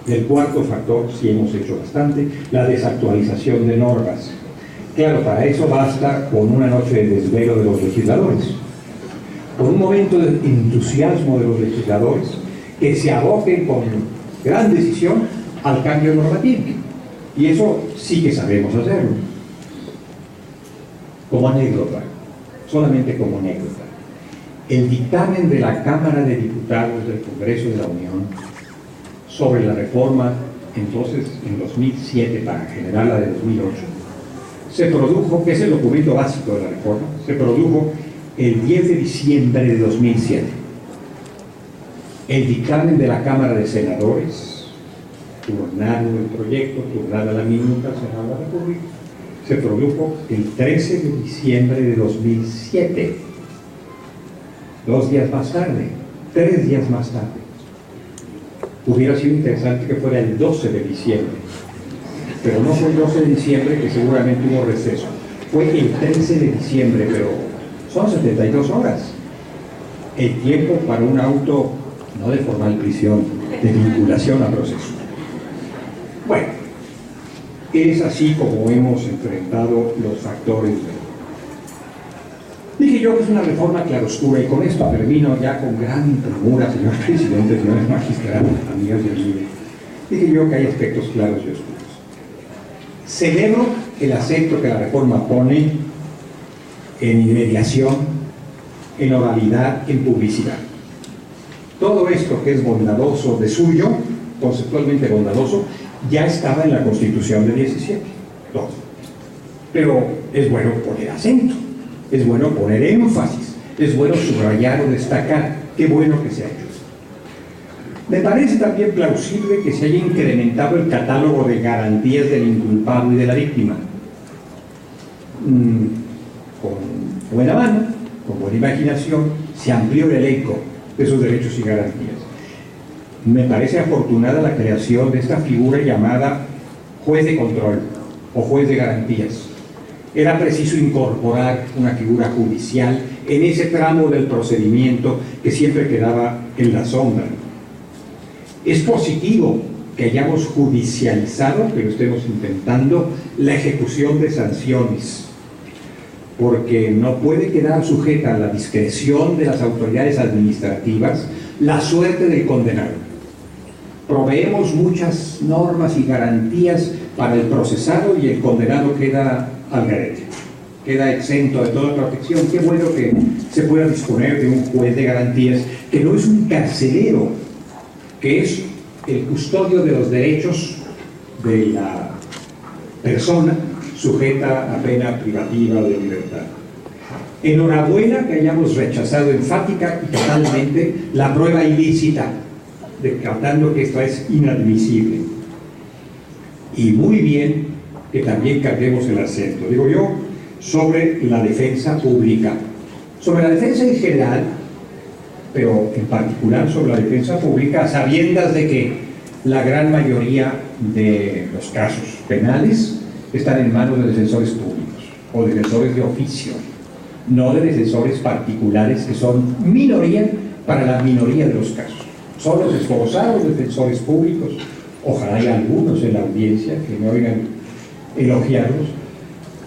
Speaker 2: del cuarto factor sí hemos hecho bastante, la desactualización de normas. Claro, para eso basta con una noche de desvelo de los legisladores, con un momento de entusiasmo de los legisladores que se aboquen con gran decisión al cambio normativo. Y eso sí que sabemos hacerlo. Como anécdota, solamente como anécdota, el dictamen de la Cámara de Diputados del Congreso de la Unión sobre la reforma, entonces en 2007 para generar la de 2008, se produjo, que es el documento básico de la reforma, se produjo el 10 de diciembre de 2007. El dictamen de la Cámara de Senadores, turnado el proyecto, turnada la minuta, Senado de la República, se produjo el 13 de diciembre de 2007. 2 días más tarde, 3 días más tarde. Hubiera sido interesante que fuera el 12 de diciembre, pero no fue el 12 de diciembre, que seguramente hubo receso. Fue el 13 de diciembre, pero son 72 horas. El tiempo para un auto, no de formal prisión, de vinculación a proceso. Bueno, es así como hemos enfrentado los factores de... Dije yo que es una reforma claroscura, y con esto termino ya con gran premura, señor presidente, señores magistrados, amigas y amigos. Dije yo que hay aspectos claros y oscuros. Celebro el acento que la reforma pone en inmediación, en oralidad, en publicidad. Todo esto que es bondadoso de suyo, conceptualmente bondadoso, ya estaba en la Constitución de 17. Todo. Pero es bueno poner acento. Es bueno poner énfasis, es bueno subrayar o destacar. Qué bueno que se ha hecho. Me parece también plausible que se haya incrementado el catálogo de garantías del inculpado y de la víctima. Con buena mano, con buena imaginación, se amplió el elenco de sus derechos y garantías. Me parece afortunada la creación de esta figura llamada juez de control o juez de garantías. Era preciso incorporar una figura judicial en ese tramo del procedimiento que siempre quedaba en la sombra. Es positivo que hayamos judicializado, que lo estemos intentando, la ejecución de sanciones, porque no puede quedar sujeta a la discreción de las autoridades administrativas la suerte del condenado. Proveemos muchas normas y garantías para el procesado y el condenado queda al garete, queda exento de toda protección. Qué bueno que se pueda disponer de un juez de garantías que no es un carcelero, que es el custodio de los derechos de la persona sujeta a pena privativa de libertad. Enhorabuena que hayamos rechazado enfática y totalmente la prueba ilícita, declarando que esto es inadmisible. Y muy bien que también cambiemos el acento, digo yo, sobre la defensa pública, sobre la defensa en general, pero en particular sobre la defensa pública, a sabiendas de que la gran mayoría de los casos penales están en manos de defensores públicos o defensores de oficio, no de defensores particulares que son minoría para la minoría de los casos. Son los esforzados defensores públicos ojalá haya algunos en la audiencia que me oigan elogiarlos,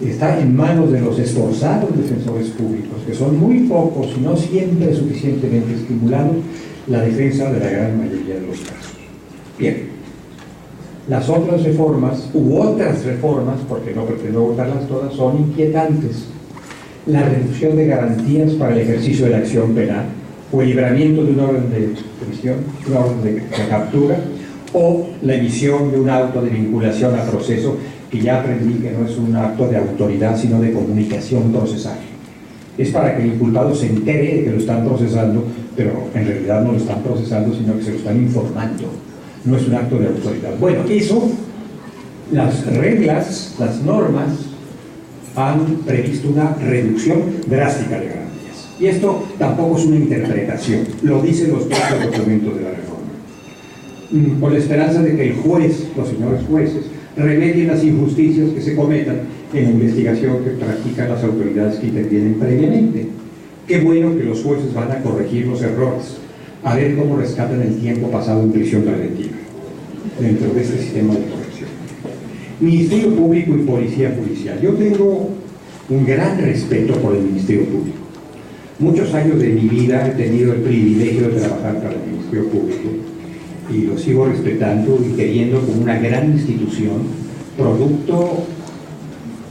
Speaker 2: está en manos de los esforzados defensores públicos, que son muy pocos y no siempre suficientemente estimulados, la defensa de la gran mayoría de los casos. Bien, las otras reformas, u otras reformas, porque no pretendo votarlas todas, son inquietantes. La reducción de garantías para el ejercicio de la acción penal, o el libramiento de una orden de prisión, una orden de captura, o la emisión de un auto de vinculación a proceso, que ya aprendí que no es un acto de autoridad, sino de comunicación procesal. Es para que el inculpado se entere de que lo están procesando, pero en realidad no lo están procesando, sino que se lo están informando. No es un acto de autoridad. Bueno, eso, las reglas, las normas, han previsto una reducción drástica de garantías. Y esto tampoco es una interpretación, lo dicen los propios documentos de la reforma. Con la esperanza de que el juez, los señores jueces, remedien las injusticias que se cometan en la investigación que practican las autoridades que intervienen previamente. Qué bueno que los jueces van a corregir los errores, a ver cómo rescatan el tiempo pasado en prisión preventiva dentro de este sistema de corrección. Ministerio Público y Policía Judicial. Yo tengo un gran respeto por el Ministerio Público. Muchos años de mi vida he tenido el privilegio de trabajar para el Ministerio Público y lo sigo respetando y queriendo como una gran institución, producto,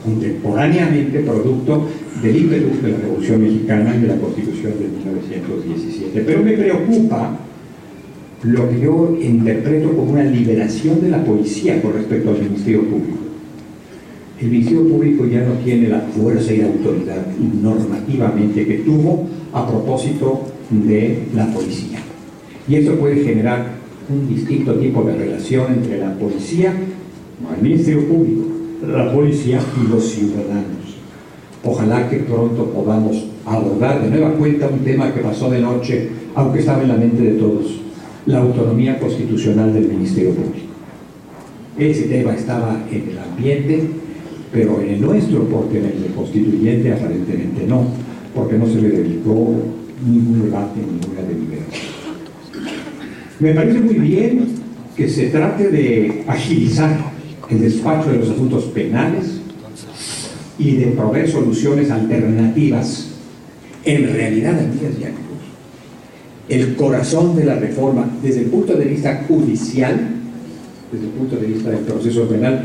Speaker 2: contemporáneamente producto del ímpetu de la Revolución Mexicana y de la Constitución de 1917. Pero me preocupa lo que yo interpreto como una liberación de la policía con respecto al Ministerio Público. El Ministerio Público ya no tiene la fuerza y la autoridad normativamente que tuvo a propósito de la policía. Y esto puede generar un distinto tipo de relación entre la policía, no el Ministerio Público, la policía y los ciudadanos. Ojalá que pronto podamos abordar de nueva cuenta un tema que pasó de noche, aunque estaba en la mente de todos, la autonomía constitucional del Ministerio Público. Ese tema estaba en el ambiente, pero en el nuestro, porque en el constituyente aparentemente no, porque no se le dedicó ningún debate, ninguna deliberación. Me parece muy bien que se trate de agilizar el despacho de los asuntos penales y de proveer soluciones alternativas. En realidad, amigas y amigos, el corazón de la reforma, desde el punto de vista judicial, desde el punto de vista del proceso penal,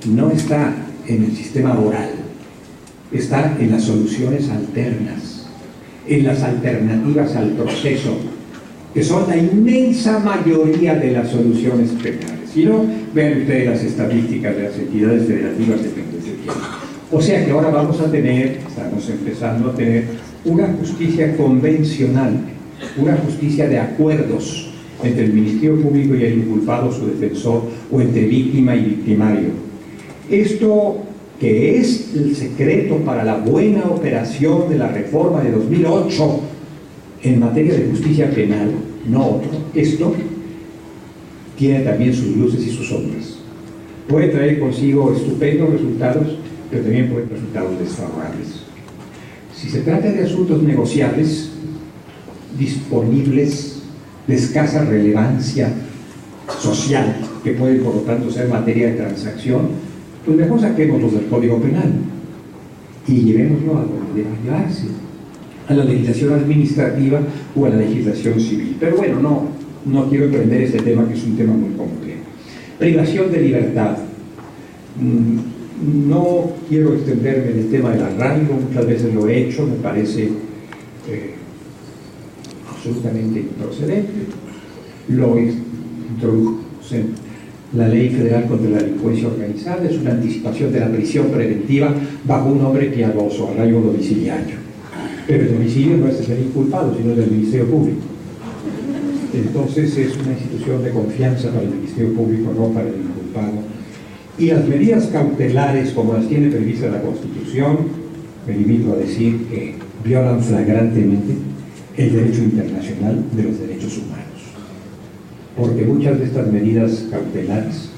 Speaker 2: no está en el sistema oral, está en las soluciones alternas, en las alternativas al proceso, que son la inmensa mayoría de las soluciones penales. Si no, vean ustedes las estadísticas de las entidades federativas de penitencia. O sea que ahora vamos a tener, estamos empezando a tener una justicia convencional, una justicia de acuerdos entre el Ministerio Público y el inculpado, su defensor, o entre víctima y victimario. Esto, que es el secreto para la buena operación de la reforma de 2008 en materia de justicia penal, no otro, esto tiene también sus luces y sus sombras. Puede traer consigo estupendos resultados, pero también puede traer resultados desfavorables. Si se trata de asuntos negociables, disponibles, de escasa relevancia social, que pueden por lo tanto ser materia de transacción, pues mejor saquémoslos del Código Penal y llevémoslo a donde debe llevarse, a la legislación administrativa o a la legislación civil. Pero bueno, no quiero emprender este tema, que es un tema muy complejo. Privación de libertad. No quiero extenderme en el tema del arraigo, muchas veces lo he hecho, me parece absolutamente improcedente. Lo introduce la Ley Federal contra la Delincuencia Organizada, es una anticipación de la prisión preventiva bajo un nombre piadoso, arraigo domiciliario. Pero el domicilio no es de ser inculpado, sino del Ministerio Público. Entonces es una institución de confianza para el Ministerio Público, no para el inculpado. Y las medidas cautelares, como las tiene prevista la Constitución, me limito a decir que violan flagrantemente el derecho internacional de los derechos humanos. Porque muchas de estas medidas cautelares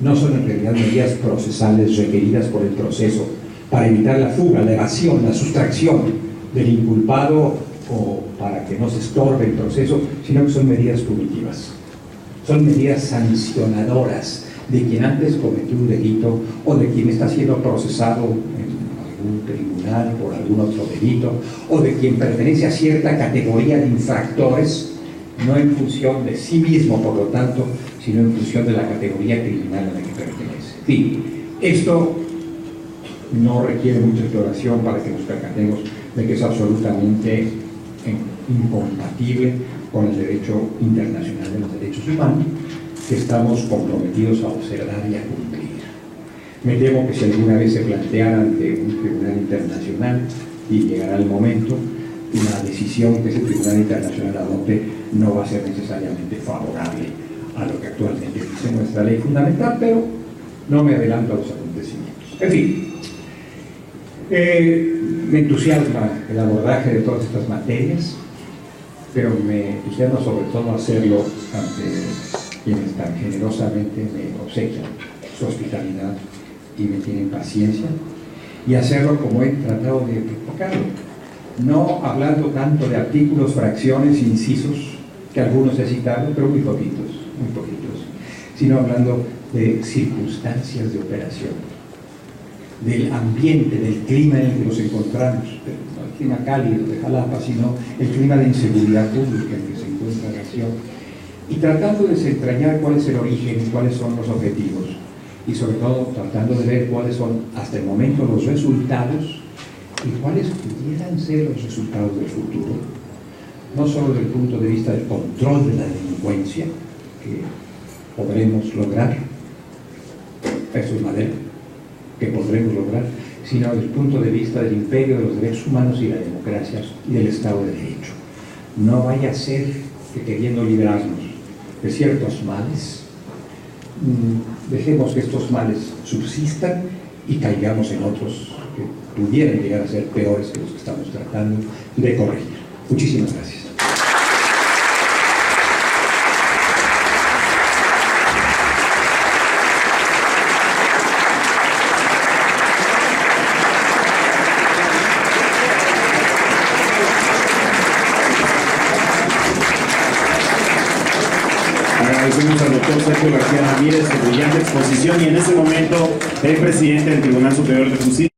Speaker 2: no son en realidad medidas procesales requeridas por el proceso para evitar la fuga, la evasión, la sustracción del inculpado o para que no se estorbe el proceso, sino que son medidas punitivas. son medidas sancionadoras de quien antes cometió un delito o de quien está siendo procesado en algún tribunal por algún otro delito o de quien pertenece a cierta categoría de infractores, no en función de sí mismo, por lo tanto, sino en función de la categoría criminal a la que pertenece. En fin, esto no requiere mucha exploración para que nos percatemos de que es absolutamente incompatible con el derecho internacional de los derechos humanos que estamos comprometidos a observar y a cumplir. Me temo que si alguna vez se planteara ante un tribunal internacional, y llegará el momento, la decisión que ese tribunal internacional adopte no va a ser necesariamente favorable a lo que actualmente dice nuestra ley fundamental, pero no me adelanto a los acontecimientos. En fin, me entusiasma el abordaje de todas estas materias, pero me entusiasma sobre todo hacerlo ante quienes tan generosamente me obsequian su hospitalidad y me tienen paciencia, y hacerlo como he tratado de provocarlo, no hablando tanto de artículos, fracciones, incisos, que algunos he citado, pero muy poquitos, sino hablando de circunstancias de operación, del ambiente, del clima en el que nos encontramos, no el clima cálido de Jalapa, sino el clima de inseguridad pública en el que se encuentra la nación, y tratando de desentrañar cuál es el origen, cuáles son los objetivos, y sobre todo tratando de ver cuáles son hasta el momento los resultados y cuáles pudieran ser los resultados del futuro, no solo desde el punto de vista del control de la delincuencia, que podremos lograr, eso es madera, que podremos lograr, sino desde el punto de vista del imperio de los derechos humanos y la democracia y del Estado de Derecho. No vaya a ser que, queriendo librarnos de ciertos males, dejemos que estos males subsistan y caigamos en otros que pudieran llegar a ser peores que los que estamos tratando de corregir. Muchísimas gracias.
Speaker 4: Agradecemos al doctor Sergio García Ramírez su brillante exposición y en este momento el presidente del Tribunal Superior de Justicia.